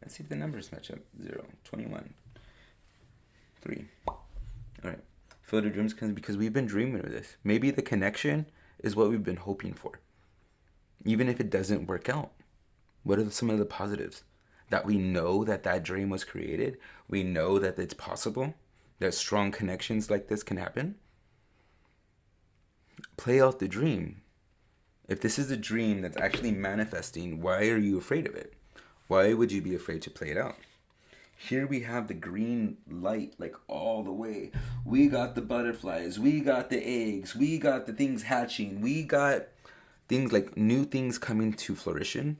Let's see if the numbers match up. 0, 21, 3. All right. Field of Dreams comes because we've been dreaming of this. Maybe the connection is what we've been hoping for. Even if it doesn't work out. What are some of the positives? That we know that dream was created. We know that it's possible. That strong connections like this can happen. Play out the dream. If this is a dream that's actually manifesting, why are you afraid of it? Why would you be afraid to play it out? Here we have the green light, all the way. We got the butterflies. We got the eggs. We got the things hatching. We got things new things coming to fruition.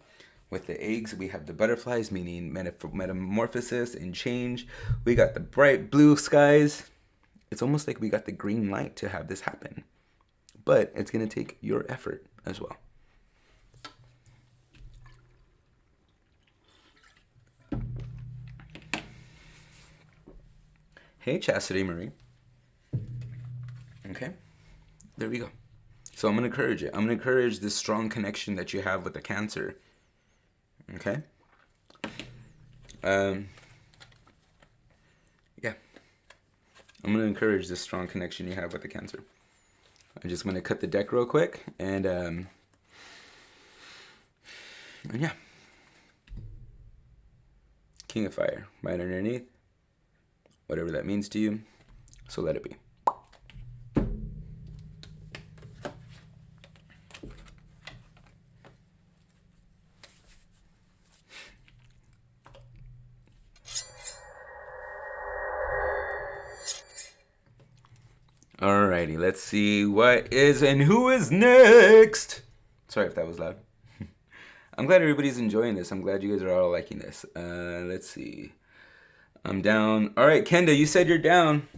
With the eggs, we have the butterflies, meaning metamorphosis and change. We got the bright blue skies. It's almost like we got the green light to have this happen. But it's going to take your effort as well. Hey, Chastity Marie. Okay, there we go. So I'm going to encourage it. I'm going to encourage this strong connection that you have with the Cancer. Okay? Yeah. I'm going to encourage this strong connection you have with the Cancer. I'm just going to cut the deck real quick. And yeah. King of Fire right underneath. Whatever that means to you. So let it be. Alrighty, let's see what is and who is next. Sorry if that was loud. I'm glad everybody's enjoying this. I'm glad you guys are all liking this. Let's see. I'm down. All right, Kenda, you said you're down.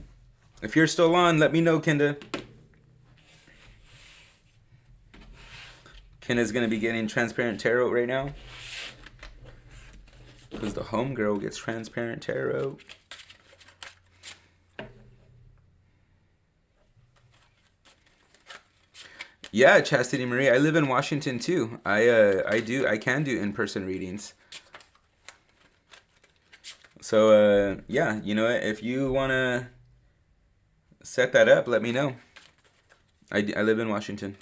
If you're still on, let me know, Kenda. Kenda's going to be getting transparent tarot right now. Because the homegirl gets transparent tarot. Yeah, Chastity Marie. I live in Washington too. I can do in-person readings. So yeah, you know what? If you wanna set that up, let me know. I live in Washington.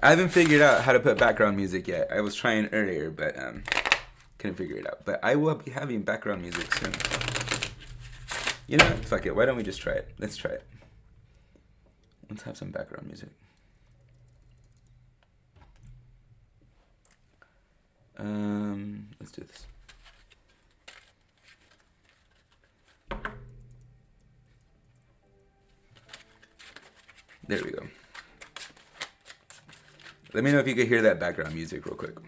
I haven't figured out how to put background music yet. I was trying earlier, but couldn't figure it out. But I will be having background music soon. You know what? Fuck it. Why don't we just try it? Let's try it. Let's have some background music. Let's do this. There we go. Let me know if you could hear that background music real quick.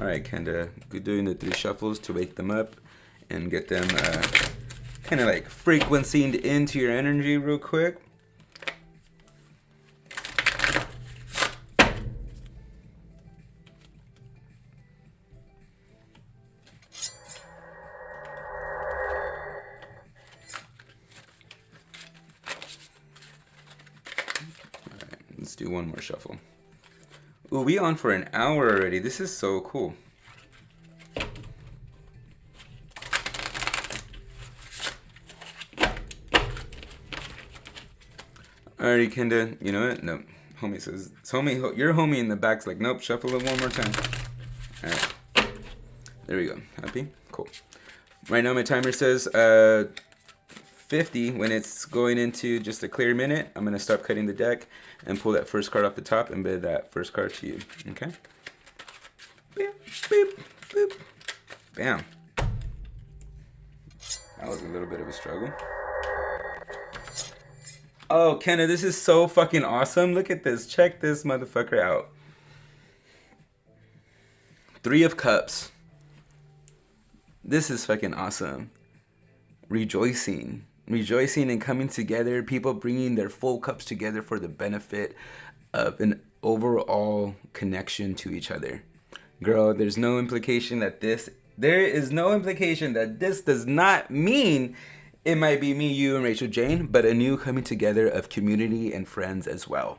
All right, Kenda, good doing the 3 shuffles to wake them up and get them kind of like frequencying into your energy real quick. Let's do one more shuffle. Ooh, we on for an hour already. This is so cool. Alrighty, Kenda. You know what? Nope. Homie says, your homie in the back's like, nope, shuffle it one more time. Alright. There we go. Happy? Cool. Right now my timer says 50. When it's going into just a clear minute, I'm going to stop cutting the deck and pull that first card off the top and bid that first card to you. Okay? Beep, beep, boop. Bam. That was a little bit of a struggle. Oh, Kenda, this is so fucking awesome. Look at this. Check this motherfucker out. 3 of Cups. This is fucking awesome. Rejoicing and coming together, people bringing their full cups together for the benefit of an overall connection to each other. Girl, there is no implication that this does not mean it might be me, you, and Rachel Jane, but a new coming together of community and friends as well.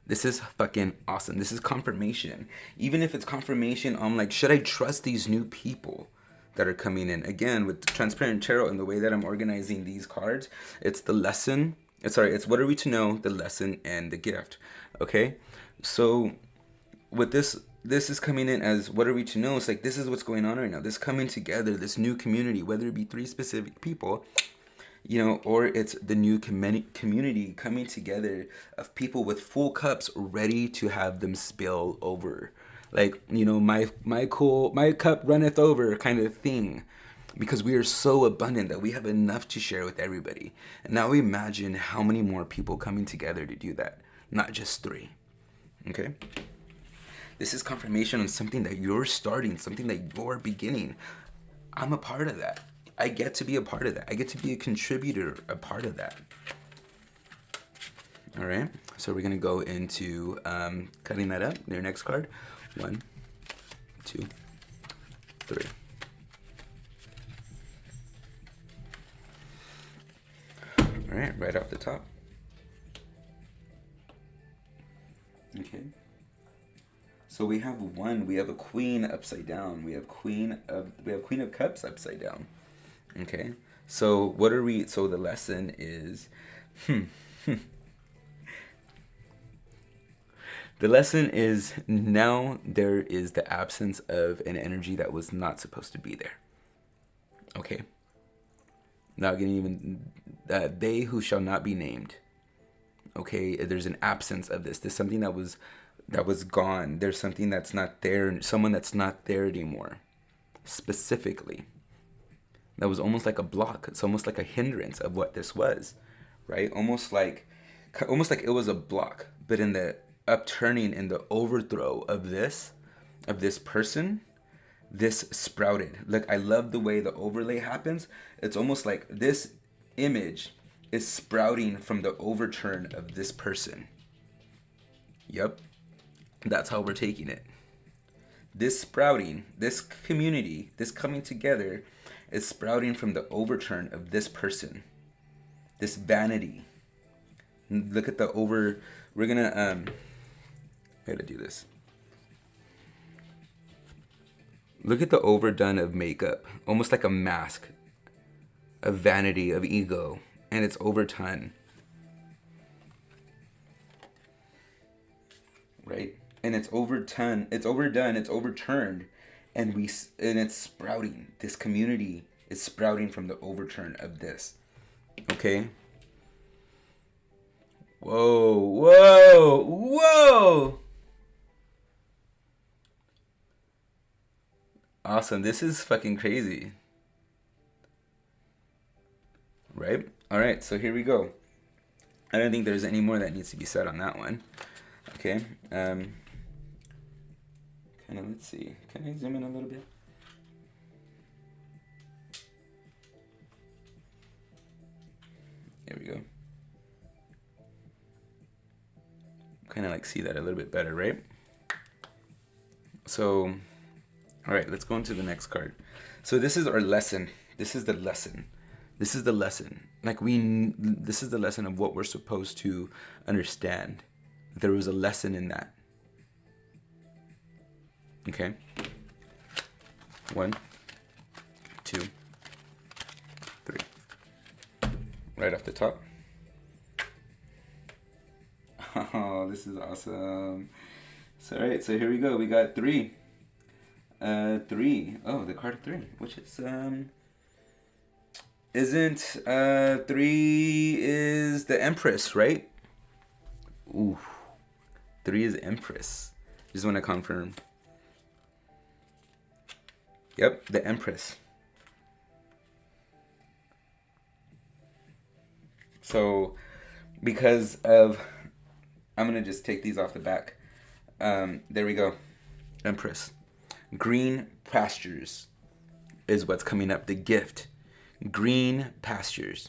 This is fucking awesome. This is confirmation. Even if it's confirmation on like, should I trust these new people that are coming in? Again, with Transparent Tarot and the way that I'm organizing these cards, it's the lesson. It's what are we to know, the lesson, and the gift. Okay? So with this is coming in as what are we to know? It's like, this is what's going on right now. This coming together, this new community, whether it be 3 specific people, you know, or it's the new community coming together of people with full cups ready to have them spill over. Like, you know, my cup runneth over kind of thing. Because we are so abundant that we have enough to share with everybody. And now imagine how many more people coming together to do that. Not just 3. Okay? This is confirmation on something that you're starting, something that you're beginning. I'm a part of that. I get to be a part of that. I get to be a contributor, a part of that. All right. So we're going to go into cutting that up. Your next card. 1, 2, 3. All right. Right off the top. Okay. So we have a Queen upside down. We have Queen of Cups upside down. Okay. So so the lesson is The lesson is now there is the absence of an energy that was not supposed to be there. Okay. Not getting even they who shall not be named. Okay, there's an absence of this. There's something that was gone. There's something that's not there. Someone that's not there anymore. Specifically, that was almost like a block. It's almost like a hindrance of what this was, right? Almost like it was a block. But in the upturning, in the overthrow of this person, this sprouted. Like, I love the way the overlay happens. It's almost like this image is sprouting from the overturn of this person. Yep. That's how we're taking it. This sprouting, this community, this coming together is sprouting from the overturn of this person. This vanity. Look at the over... We're gonna... I gotta do this. Look at the overdone of makeup. Almost like a mask. Of vanity, of ego. And it's overdone. Right? And it's overdone, it's overturned, and it's sprouting. This community is sprouting from the overturn of this. Okay? Whoa, whoa, whoa! Awesome. This is fucking crazy. Right? Alright, so here we go. I don't think there's any more that needs to be said on that one. Okay. Kind of, let's see. Can I zoom in a little bit? There we go. Kind of like see that a little bit better, right? So, all right, let's go into the next card. So this is our lesson. This is the lesson. This is the lesson. This is the lesson of what we're supposed to understand. There was a lesson in that. Okay. 1, 2, 3. Right off the top. Oh, this is awesome. So, all right, so here we go. We got 3. 3. Oh, the card of 3, which is isn't 3 is the Empress, right? Ooh. 3 is Empress. Just want to confirm. Yep, the Empress. So, because of... I'm going to just take these off the back. There we go. Empress. Green pastures is what's coming up. The gift. Green pastures.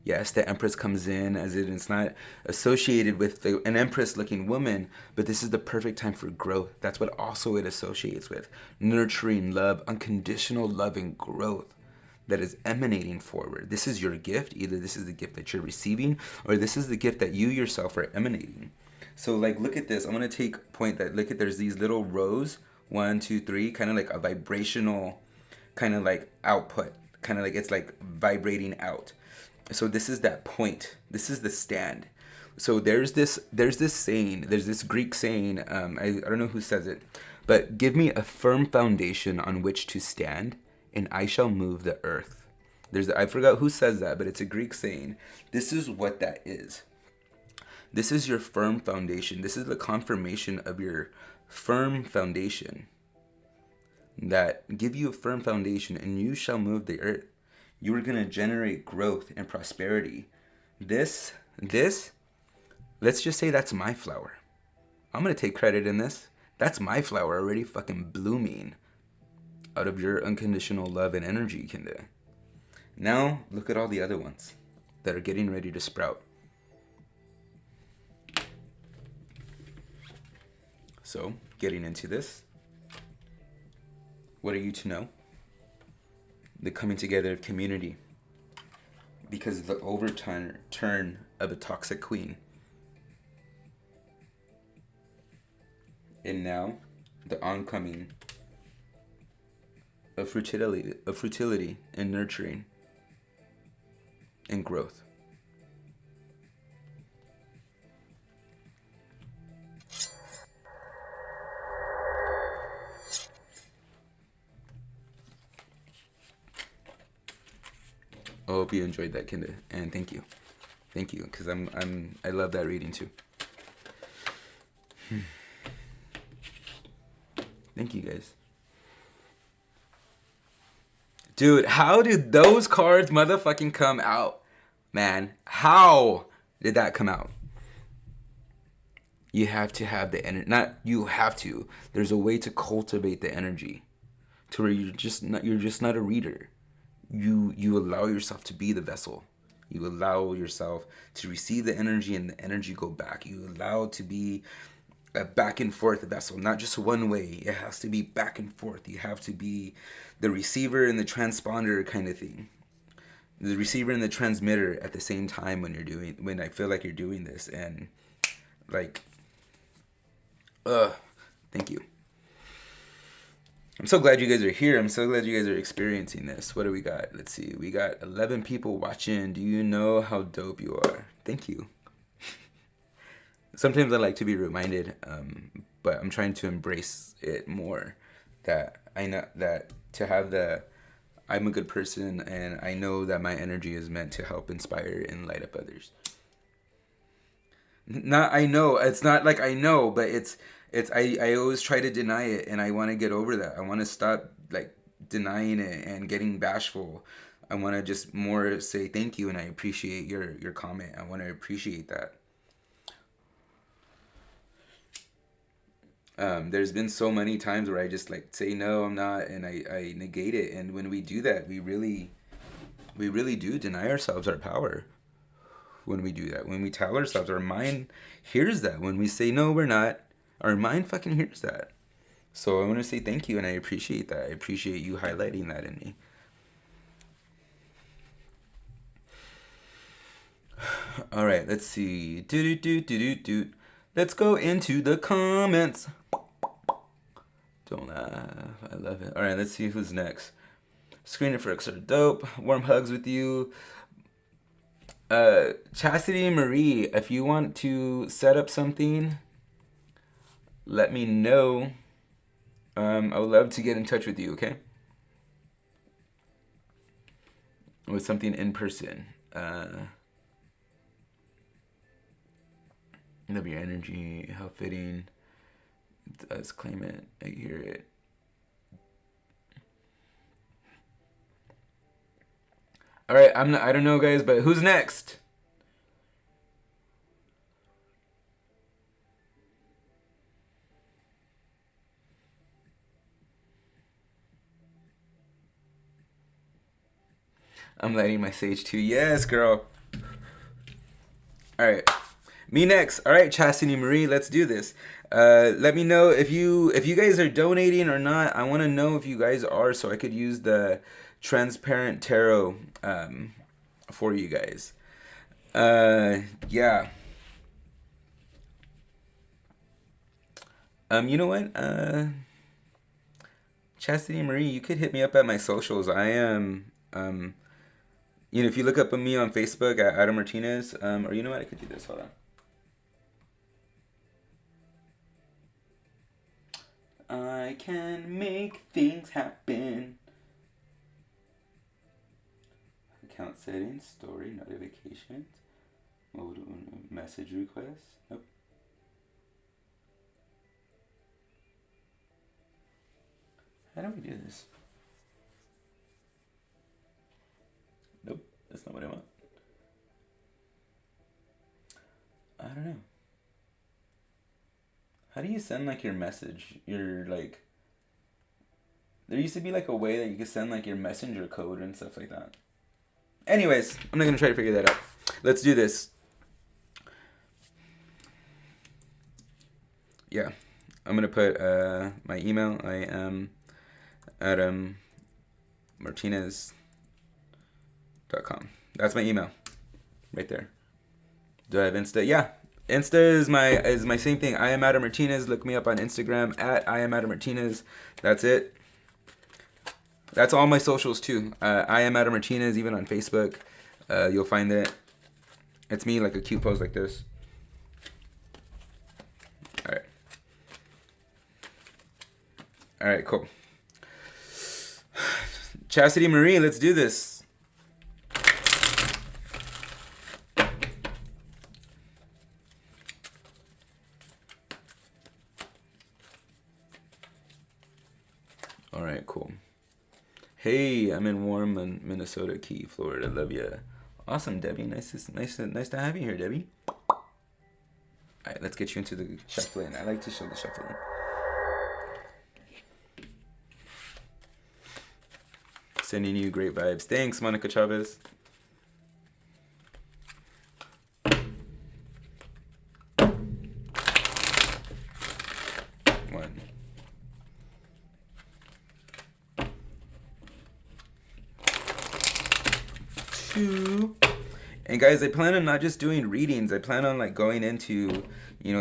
Yes, the Empress comes in as it's not associated with an Empress-looking woman, but this is the perfect time for growth. That's what also it associates with. Nurturing love, unconditional love and growth that is emanating forward. This is your gift. Either this is the gift that you're receiving, or this is the gift that you yourself are emanating. So, like, look at this. I'm going to take point that, look at, there's these little rows, 1, 2, 3, kind of like a vibrational, kind of like output. Kind of like it's like vibrating out. So this is that point. This is the stand. So there's this saying, there's this Greek saying, I don't know who says it, but give me a firm foundation on which to stand, and I shall move the earth. I forgot who says that, but it's a Greek saying. This is what that is. This is your firm foundation. This is the confirmation of your firm foundation. That give you a firm foundation, and you shall move the earth. You are going to generate growth and prosperity. This, let's just say that's my flower. I'm going to take credit in this. That's my flower already fucking blooming out of your unconditional love and energy, Kenda. Now, look at all the other ones that are getting ready to sprout. So, getting into this, what are you to know? The coming together of community, because of the overturn of a toxic queen. And now, the oncoming of fertility and nurturing and growth. I hope you enjoyed that, Kenda, and thank you, because I love that reading too. Thank you guys. Dude, how did those cards motherfucking come out? Man, how did that come out? You have to have the energy. Not you have to. There's a way to cultivate the energy to where you're just not a reader. You allow yourself to be the vessel. You allow yourself to receive the energy and the energy go back. You allow it to be a back and forth vessel, not just one way. It has to be back and forth. You have to be the receiver and the transponder kind of thing. The receiver and the transmitter at the same time when I feel like you're doing this. And like, thank you. I'm so glad you guys are here. I'm so glad you guys are experiencing this. What do we got? Let's see. We got 11 people watching. Do you know how dope you are? Thank you. Sometimes I like to be reminded, but I'm trying to embrace it more. That I know that I'm a good person, and I know that my energy is meant to help inspire and light up others. I know, it's not like I know, but I always try to deny it, and I want to get over that. I want to stop like denying it and getting bashful. I want to just more say thank you, and I appreciate your comment. I want to appreciate that. There's been so many times where I just like say no, I'm not, and I negate it. And when we do that, we really do deny ourselves our power. When we do that, when we tell ourselves, our mind hears that. When we say no, we're not, our mind fucking hears that. So I want to say thank you, and I appreciate that. I appreciate you highlighting that in me. All right, let's see. Let's go into the comments. Don't laugh. I love it. All right, let's see who's next. Screen effects are dope. Warm hugs with you. Chastity Marie, if you want to set up something, let me know. I would love to get in touch with you, okay? With something in person. Love your energy. How fitting. It does claim it. I hear it. All right, I don't know, guys, but who's next? I'm lighting my sage too. Yes, girl. All right, me next. All right, Chastity Marie, let's do this. Let me know if you guys are donating or not. I want to know if you guys are, so I could use the transparent tarot for you guys. Yeah. You know what? Chastity Marie, you could hit me up at my socials. I am if you look up me on Facebook at Adam Martinez, or you know what, I could do this. Hold on. I can make things happen. Account settings, story, notifications, mode, message requests. Nope. How do we do this? Nope, that's not what I want. I don't know. How do you send like your message? Your like, there used to be like a way that you could send like your messenger code and stuff like that. Anyways, I'm not gonna try to figure that out. Let's do this. Yeah, I'm gonna put my email. I am Adam Martinez.com. That's my email, right there. Do I have Insta? Yeah, Insta is my same thing. I am Adam Martinez. Look me up on Instagram at I am Adam Martinez. That's it. That's all my socials too. I am Adam Martinez, even on Facebook. You'll find it. It's me, like a cute pose like this. All right. All right, cool. Chastity Marie, let's do this. Hey, I'm in warm Minnesota Key, Florida. Love ya. Awesome, Debbie. Nice to have you here, Debbie. All right, let's get you into the shuffling. I like to show the shuffling. Sending you great vibes. Thanks, Monica Chavez. One. Two. And guys, I plan on not just doing readings. I plan on like going into,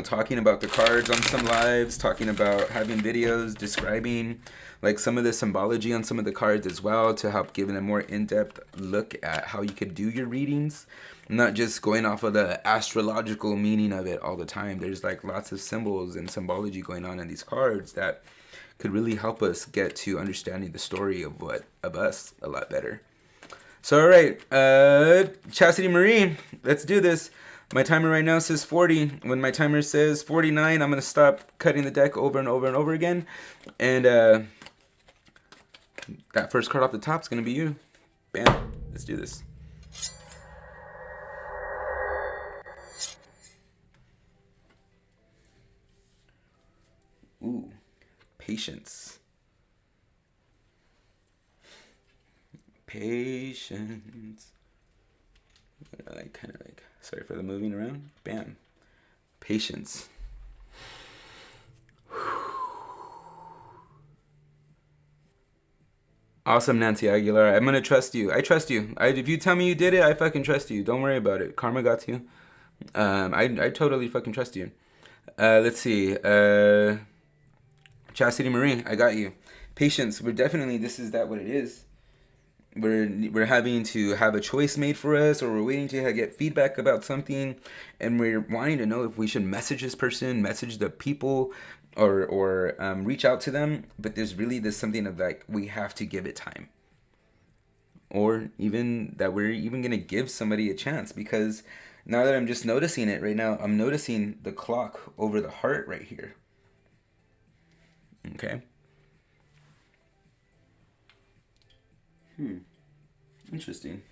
talking about the cards on some lives, talking about having videos describing like some of the symbology on some of the cards as well, to help give a more in-depth look at how you could do your readings. Not just going off of the astrological meaning of it all the time. There's like lots of symbols and symbology going on in these cards that could really help us get to understanding the story of us a lot better. So, all right, Chastity Marie, let's do this. My timer right now says 40. When my timer says 49, I'm going to stop cutting the deck over and over and over again. And that first card off the top is going to be you. Bam. Let's do this. Ooh, patience. Patience. Sorry for the moving around. Bam. Patience. Awesome, Nancy Aguilar. I'm gonna trust you. I trust you. If you tell me you did it, I fucking trust you. Don't worry about it. Karma got you. I totally fucking trust you. Let's see. Chastity Marie, I got you. Patience. We're definitely, this is that what it is. We're having to have a choice made for us, or we're waiting to get feedback about something, and we're wanting to know if we should message this person, message the people, or reach out to them. But there's something of like, we have to give it time, or even that we're even gonna give somebody a chance, because now that I'm just noticing it right now, I'm noticing the clock over the heart right here. Okay. Interesting.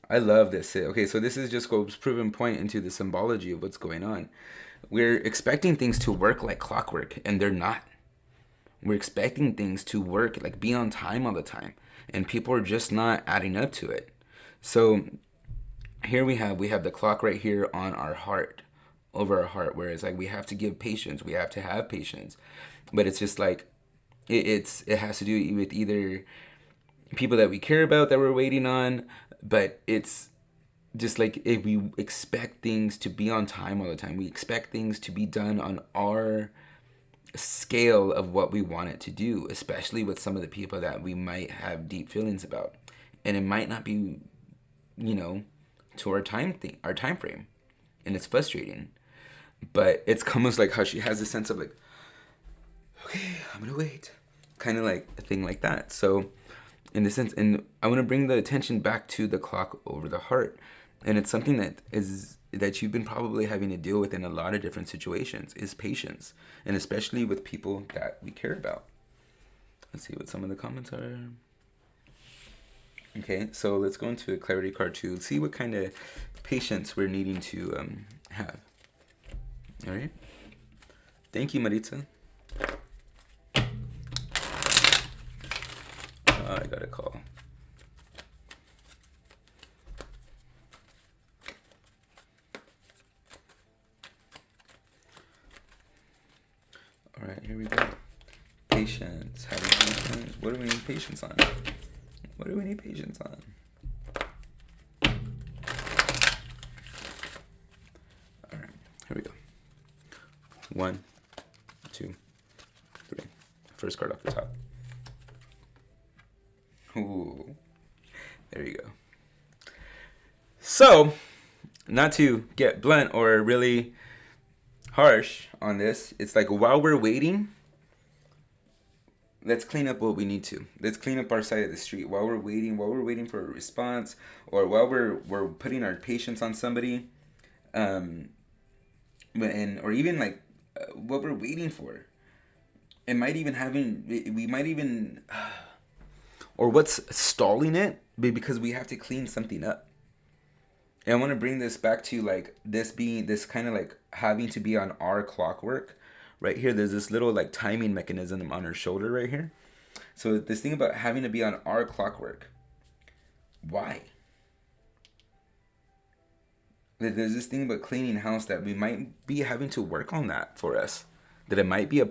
I love this. Okay, so this is just Gabe's proven point into the symbology of what's going on. We're expecting things to work like clockwork, and they're not. We're expecting things to work, like be on time all the time, and people are just not adding up to it. So here we have the clock right here on our heart, over our heart, where it's like we have to give patience, we have to have patience, but it's just like it has to do with either people that we care about that we're waiting on, but it's just like if we expect things to be on time all the time, we expect things to be done on our scale of what we want it to do, especially with some of the people that we might have deep feelings about, and it might not be, to our time frame, and it's frustrating. But it's almost like how she has a sense of like, okay, I'm gonna wait, kind of like a thing like that. So in the sense, and I want to bring the attention back to the clock over the heart, and it's something that you've been probably having to deal with in a lot of different situations, is patience, and especially with people that we care about. Let's see what some of the comments are. Okay, so let's go into a clarity card to see what kind of patience we're needing to have. All right. Thank you, Maritza. I got a call. All right, here we go. Patience. Having patience. What do we need patience on? What do we need patience on? All right, here we go. 1, 2, 3. First card off the top. Ooh, there you go. So, not to get blunt or really harsh on this, it's like while we're waiting, let's clean up what we need to. Let's clean up our side of the street while we're waiting for a response, or while we're putting our patience on somebody, or even like what we're waiting for. it might even we might even, or what's stalling it, because we have to clean something up. And I want to bring this back to like this being this kind of like having to be on our clockwork. Right here, there's this little like timing mechanism on her shoulder right here. So this thing about having to be on our clockwork. Why? There's this thing about cleaning house that we might be having to work on that for us. That it might be a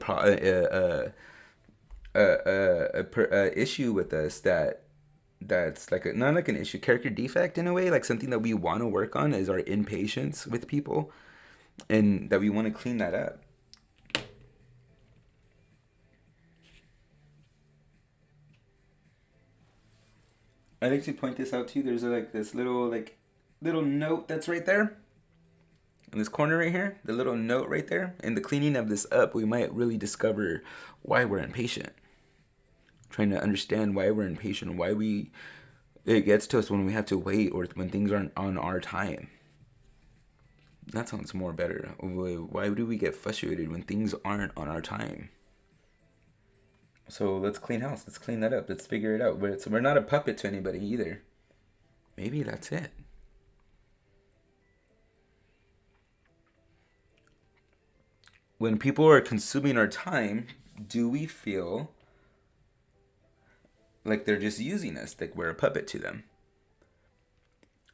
issue with us that's like not like an issue, character defect in a way, like something that we want to work on is our impatience with people, and that we want to clean that up. I like to point this out too. There's like this little note that's right there in this corner right here. The little note right there. And the cleaning of this up, we might really discover why we're impatient. Trying to understand why we're impatient, why it gets to us when we have to wait or when things aren't on our time. That sounds more better. Why do we get frustrated when things aren't on our time? So let's clean house. Let's clean that up. Let's figure it out. We're not a puppet to anybody either. Maybe that's it. When people are consuming our time, do we feel like they're just using us, like we're a puppet to them?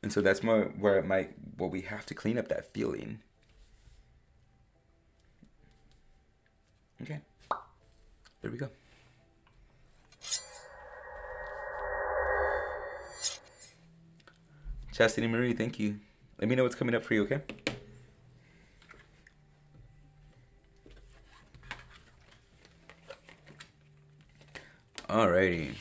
And so that's more where we have to clean up that feeling. Okay. There we go. Chastity Marie, thank you. Let me know what's coming up for you, okay? Alrighty.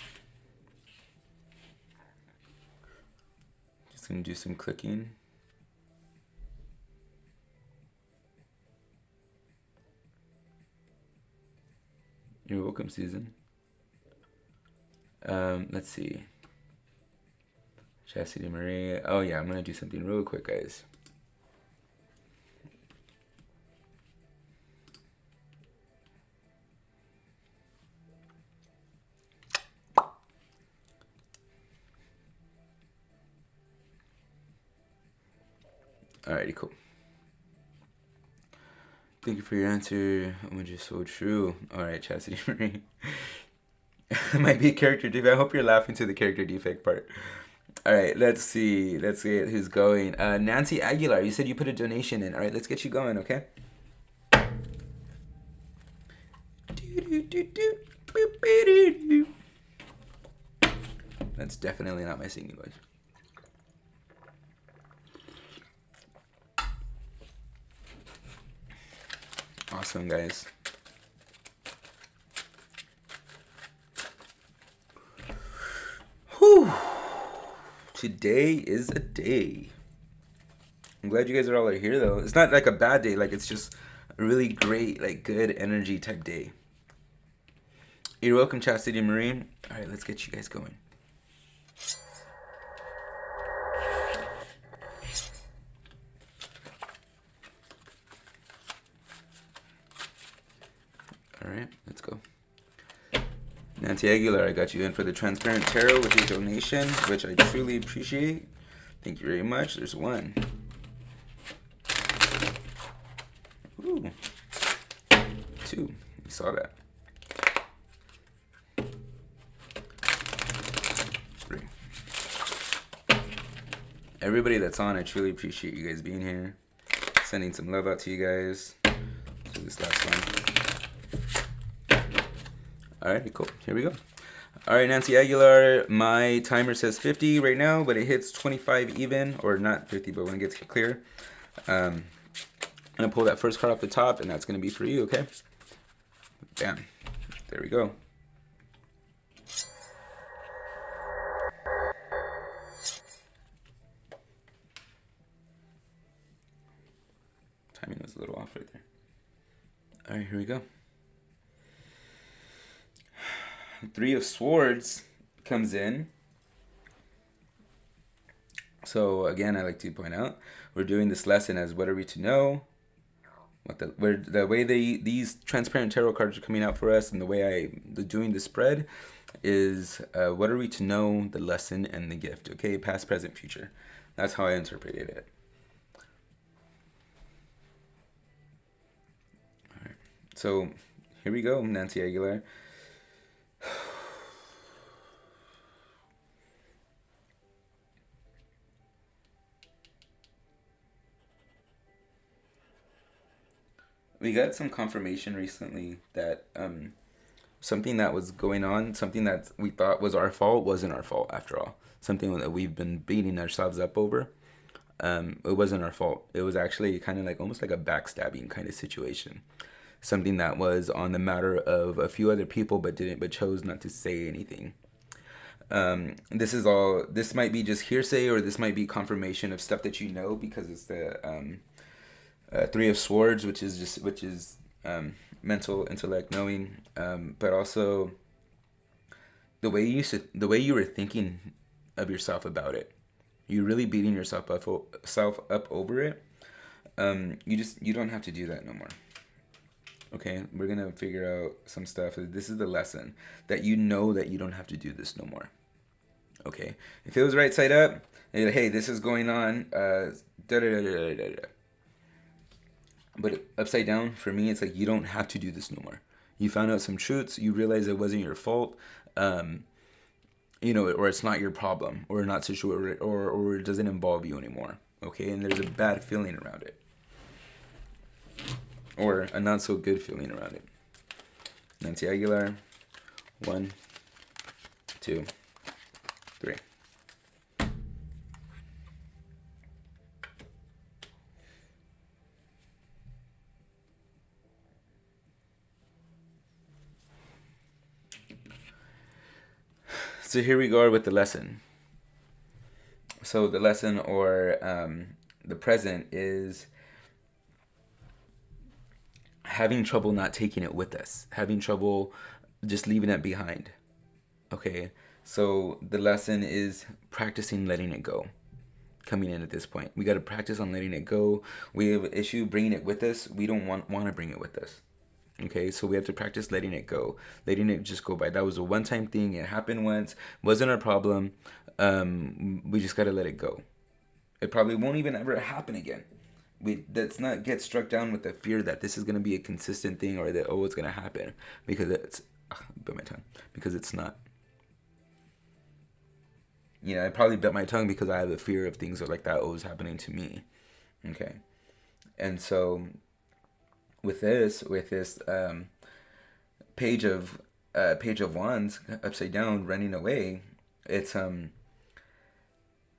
Just gonna do some clicking. You're welcome, Susan. Let's see. Chastity Marie. Oh yeah, I'm gonna do something real quick, guys. Alrighty, cool. Thank you for your answer. Oh my, just so true. Alright, Chastity Marie. It might be a character defect. I hope you're laughing to the character defect part. Alright, let's see. Let's see who's going. Nancy Aguilar, you said you put a donation in. Alright, let's get you going, okay? That's definitely not my singing voice. Awesome, guys. Whew. Today is a day. I'm glad you guys are all here, though. It's not like a bad day. Like, it's just a really great, like, good energy type day. You're welcome, Chastity Marie. All right, let's get you guys going. All right, let's go. Nancy Aguilar, I got you in for the Transparent Tarot with your donation, which I truly appreciate. Thank you very much. There's one. Ooh. Two. You saw that. Three. Everybody that's on, I truly appreciate you guys being here. Sending some love out to you guys. Let's do this last one. Alright, cool. Here we go. Alright, Nancy Aguilar, my timer says 50 right now, but it hits 25 even, or not 50, but when it gets clear. I'm going to pull that first card off the top, and that's going to be for you, okay? Bam. There we go. Timing was a little off right there. Alright, here we go. Three of Swords comes in. So again, I like to point out, we're doing this lesson as what are we to know? The way these transparent tarot cards are coming out for us, and the way doing the spread is, what are we to know, the lesson, and the gift. Okay, past, present, future. That's how I interpreted it. All right. So here we go, Nancy Aguilar. We got some confirmation recently that something that was going on, something that we thought was our fault, wasn't our fault after all. Something that we've been beating ourselves up over. It wasn't our fault. It was actually kind of like almost like a backstabbing kind of situation. Something that was on the matter of a few other people, but chose not to say anything. This might be just hearsay, or this might be confirmation of stuff that you know, because it's the Three of Swords, which is mental, intellect, knowing, but also the way you were thinking of yourself about it. You're really beating yourself up over it. You don't have to do that no more. Okay, we're gonna figure out some stuff. This is the lesson, that you know that you don't have to do this no more. Okay, if it was right side up, hey, this is going on. But upside down, for me, it's like you don't have to do this no more. You found out some truths. You realize it wasn't your fault. Or it's not your problem, or not situated, or it doesn't involve you anymore. Okay, and there's a bad feeling around it, or a not so good feeling around it. Nancy Aguilar, 1, 2, 3. So here we go with the lesson. So the lesson, or the present, is having trouble not taking it with us, having trouble just leaving it behind. Okay, so the lesson is practicing letting it go. Coming in at this point, we got to practice on letting it go. We have an issue bringing it with us. We don't want to bring it with us. Okay, so we have to practice letting it go, letting it just go by. That was a one-time thing. It happened once. Wasn't our problem. We just got to let it go. It probably won't even ever happen again. Let's not get struck down with the fear that this is going to be a consistent thing, or that, it's going to happen, because bit my tongue, because it's not. I probably bit my tongue because I have a fear of things like that always happening to me. Okay, and so with this page of wands upside down, running away, it's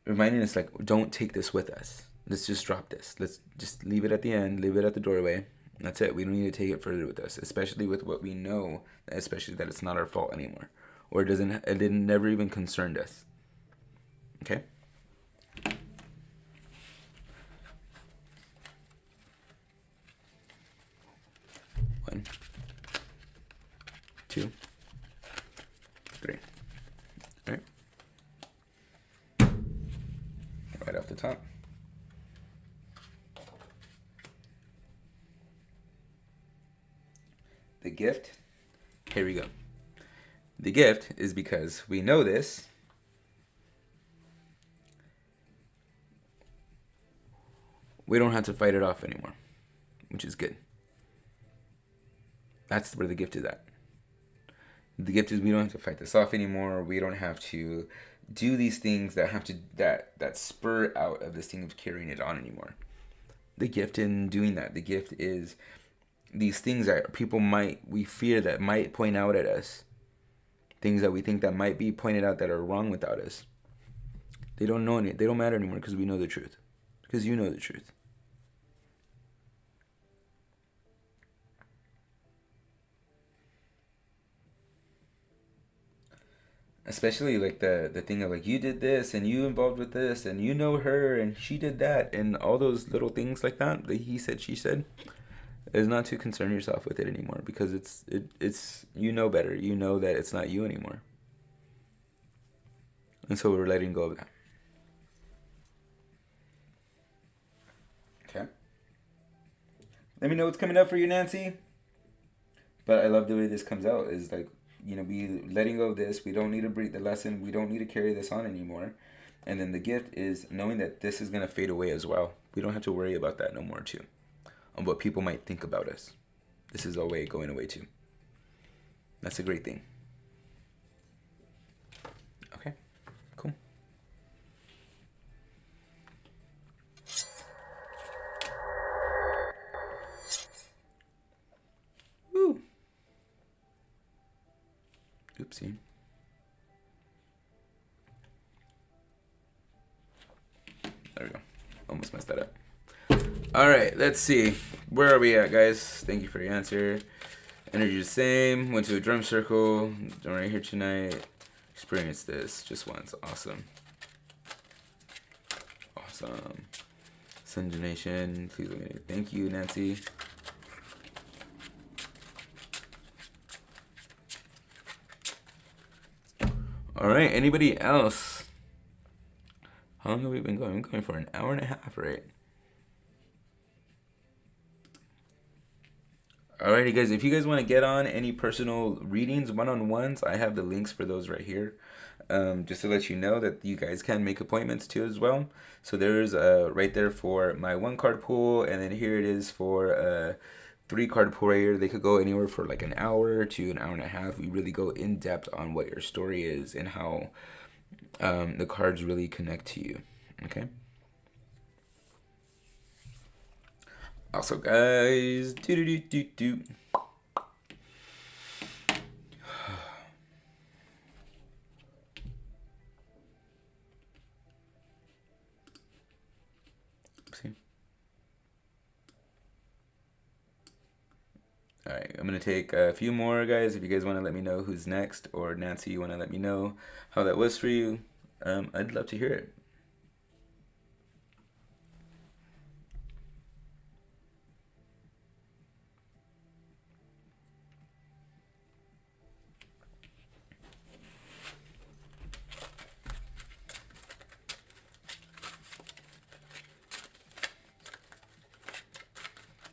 reminding us, like, don't take this with us. Let's just drop this. Let's just leave it at the end, leave it at the doorway. That's it. We don't need to take it further with us, especially with what we know, especially that it's not our fault anymore, or it never even concerned us. Okay? 1, 2, 3. All right. Right off the top. The gift. Here we go. The gift is because we know this. We don't have to fight it off anymore, which is good. That's where the gift is at. The gift is we don't have to fight this off anymore. We don't have to do these things that spur out of this thing of carrying it on anymore. The gift in doing that, the gift is these things that we fear that might point out at us. Things that we think that might be pointed out that are wrong without us. They don't matter anymore, because we know the truth. Because you know the truth. Especially like the thing of, like, you did this and you involved with this and you know her and she did that, and all those little things like that, the he said, she said, is not to concern yourself with it anymore, because it's you know better. You know that it's not you anymore. And so we're letting go of that. Okay. Let me know what's coming up for you, Nancy. But I love the way this comes out. Is like, we letting go of this. We don't need to break the lesson. We don't need to carry this on anymore. And then the gift is knowing that this is gonna fade away as well. We don't have to worry about that no more too. On what people might think about us. This is always going away too. That's a great thing. Okay, cool. Woo. Oopsie. There we go. Almost messed that up. All right, let's see. Where are we at, guys? Thank you for your answer. Energy the same. Went to a drum circle. Don't right here tonight. Experienced this just once. Awesome. Awesome. Sun donation. Please let me. Thank you, Nancy. All right. Anybody else? How long have we been going? We're going for an hour and a half, right? Alrighty, guys. If you guys want to get on any personal readings, one-on-ones, I have the links for those right here. Just to let you know that you guys can make appointments too as well. So there's right there for my 1-card pool, and then here it is for a 3-card pool right here. They could go anywhere for like an hour to an hour and a half. We really go in depth on what your story is and how the cards really connect to you. Okay. Also, guys, Oopsie. All right, I'm gonna take a few more, guys. If you guys want to let me know who's next, or Nancy, you want to let me know how that was for you, I'd love to hear it.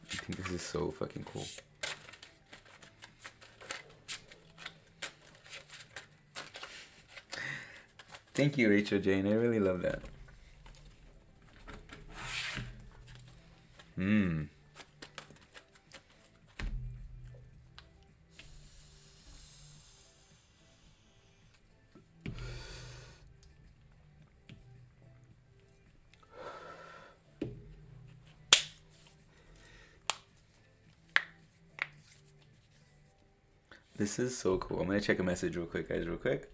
I think this is so fucking cool. Thank you, Rachel Jane. I really love that. This is so cool. I'm gonna check a message real quick, guys, real quick.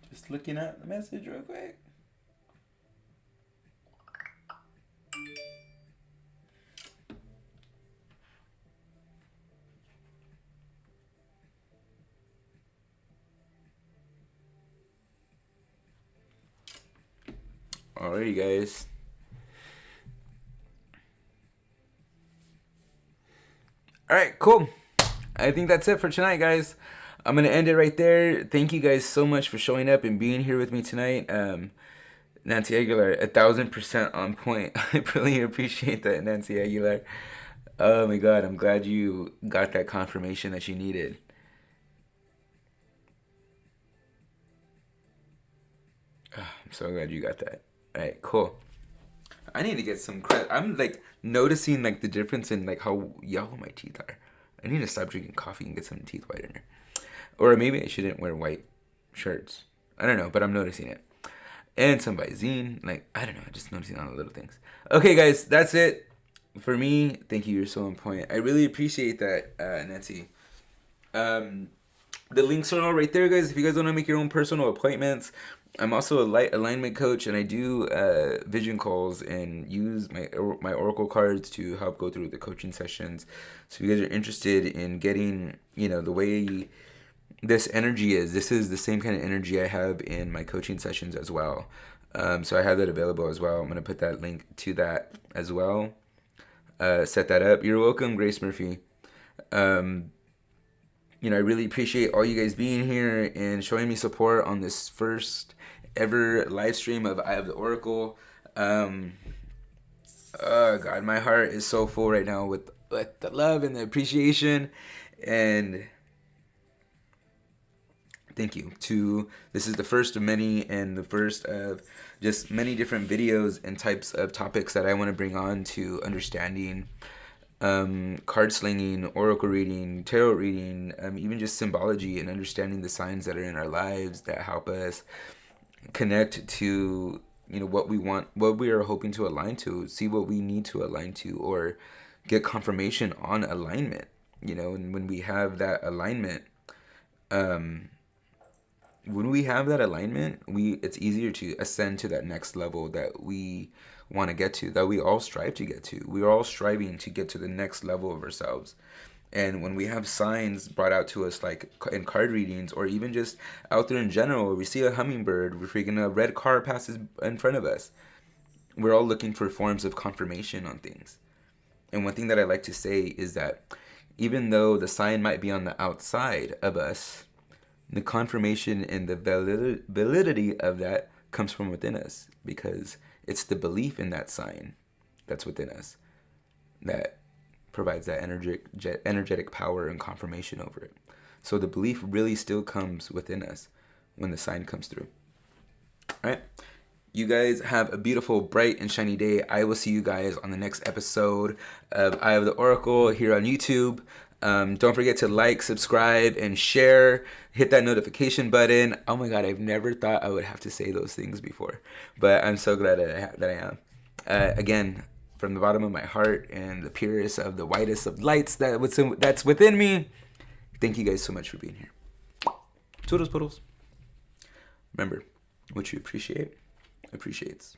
Just looking at the message real quick. Alrighty, guys. Alright, cool. I think that's it for tonight, guys. I'm going to end it right there. Thank you guys so much for showing up and being here with me tonight. Nancy Aguilar, 1,000% on point. I really appreciate that, Nancy Aguilar. Oh my God, I'm glad you got that confirmation that you needed. I'm so glad you got that. All right, cool. I need to get some credit. I'm like noticing like the difference in like how yellow my teeth are. I need to stop drinking coffee and get some teeth whitener. Or maybe I shouldn't wear white shirts. I don't know, but I'm noticing it. And some Visine. Like, I don't know, just noticing all the little things. Okay, guys, that's it for me. Thank you. You're so on point. I really appreciate that, Nancy. The links are all right there, guys. If you guys want to make your own personal appointments, I'm also a light alignment coach, and I do vision calls and use my oracle cards to help go through the coaching sessions. So if you guys are interested in getting, the way this energy is, this is the same kind of energy I have in my coaching sessions as well. So I have that available as well. I'm going to put that link to that as well. set that up. You're welcome, Grace Murphy. I really appreciate all you guys being here and showing me support on this first ever live stream of Eye of the Oracle. God, my heart is so full right now with the love and the appreciation, and thank you to, this is the first of many, and the first of just many different videos and types of topics that I want to bring on to understanding card slinging, oracle reading, tarot reading, even just symbology, and understanding the signs that are in our lives that help us connect to what we want, what we are hoping to align to, see what we need to align to, or get confirmation on alignment. And when we have that alignment, it's easier to ascend to that next level that we want to get to, that we all strive to get to. We are all striving to get to the next level of ourselves. And when we have signs brought out to us, like in card readings, or even just out there in general, where we see a hummingbird, we're freaking a red car passes in front of us, we're all looking for forms of confirmation on things. And one thing that I like to say is that even though the sign might be on the outside of us, the confirmation and the validity of that comes from within us, because it's the belief in that sign that's within us that provides that energetic power and confirmation over it. So the belief really still comes within us when the sign comes through. All right. You guys have a beautiful, bright, and shiny day. I will see you guys on the next episode of Eye of the Oracle here on YouTube. Don't forget to like, subscribe, and share. Hit that notification button. Oh my God, I've never thought I would have to say those things before, but I'm so glad that I am. Again, from the bottom of my heart and the purest of the whitest of lights that's within me, thank you guys so much for being here. Toodles, poodles. Remember, what you appreciate appreciates.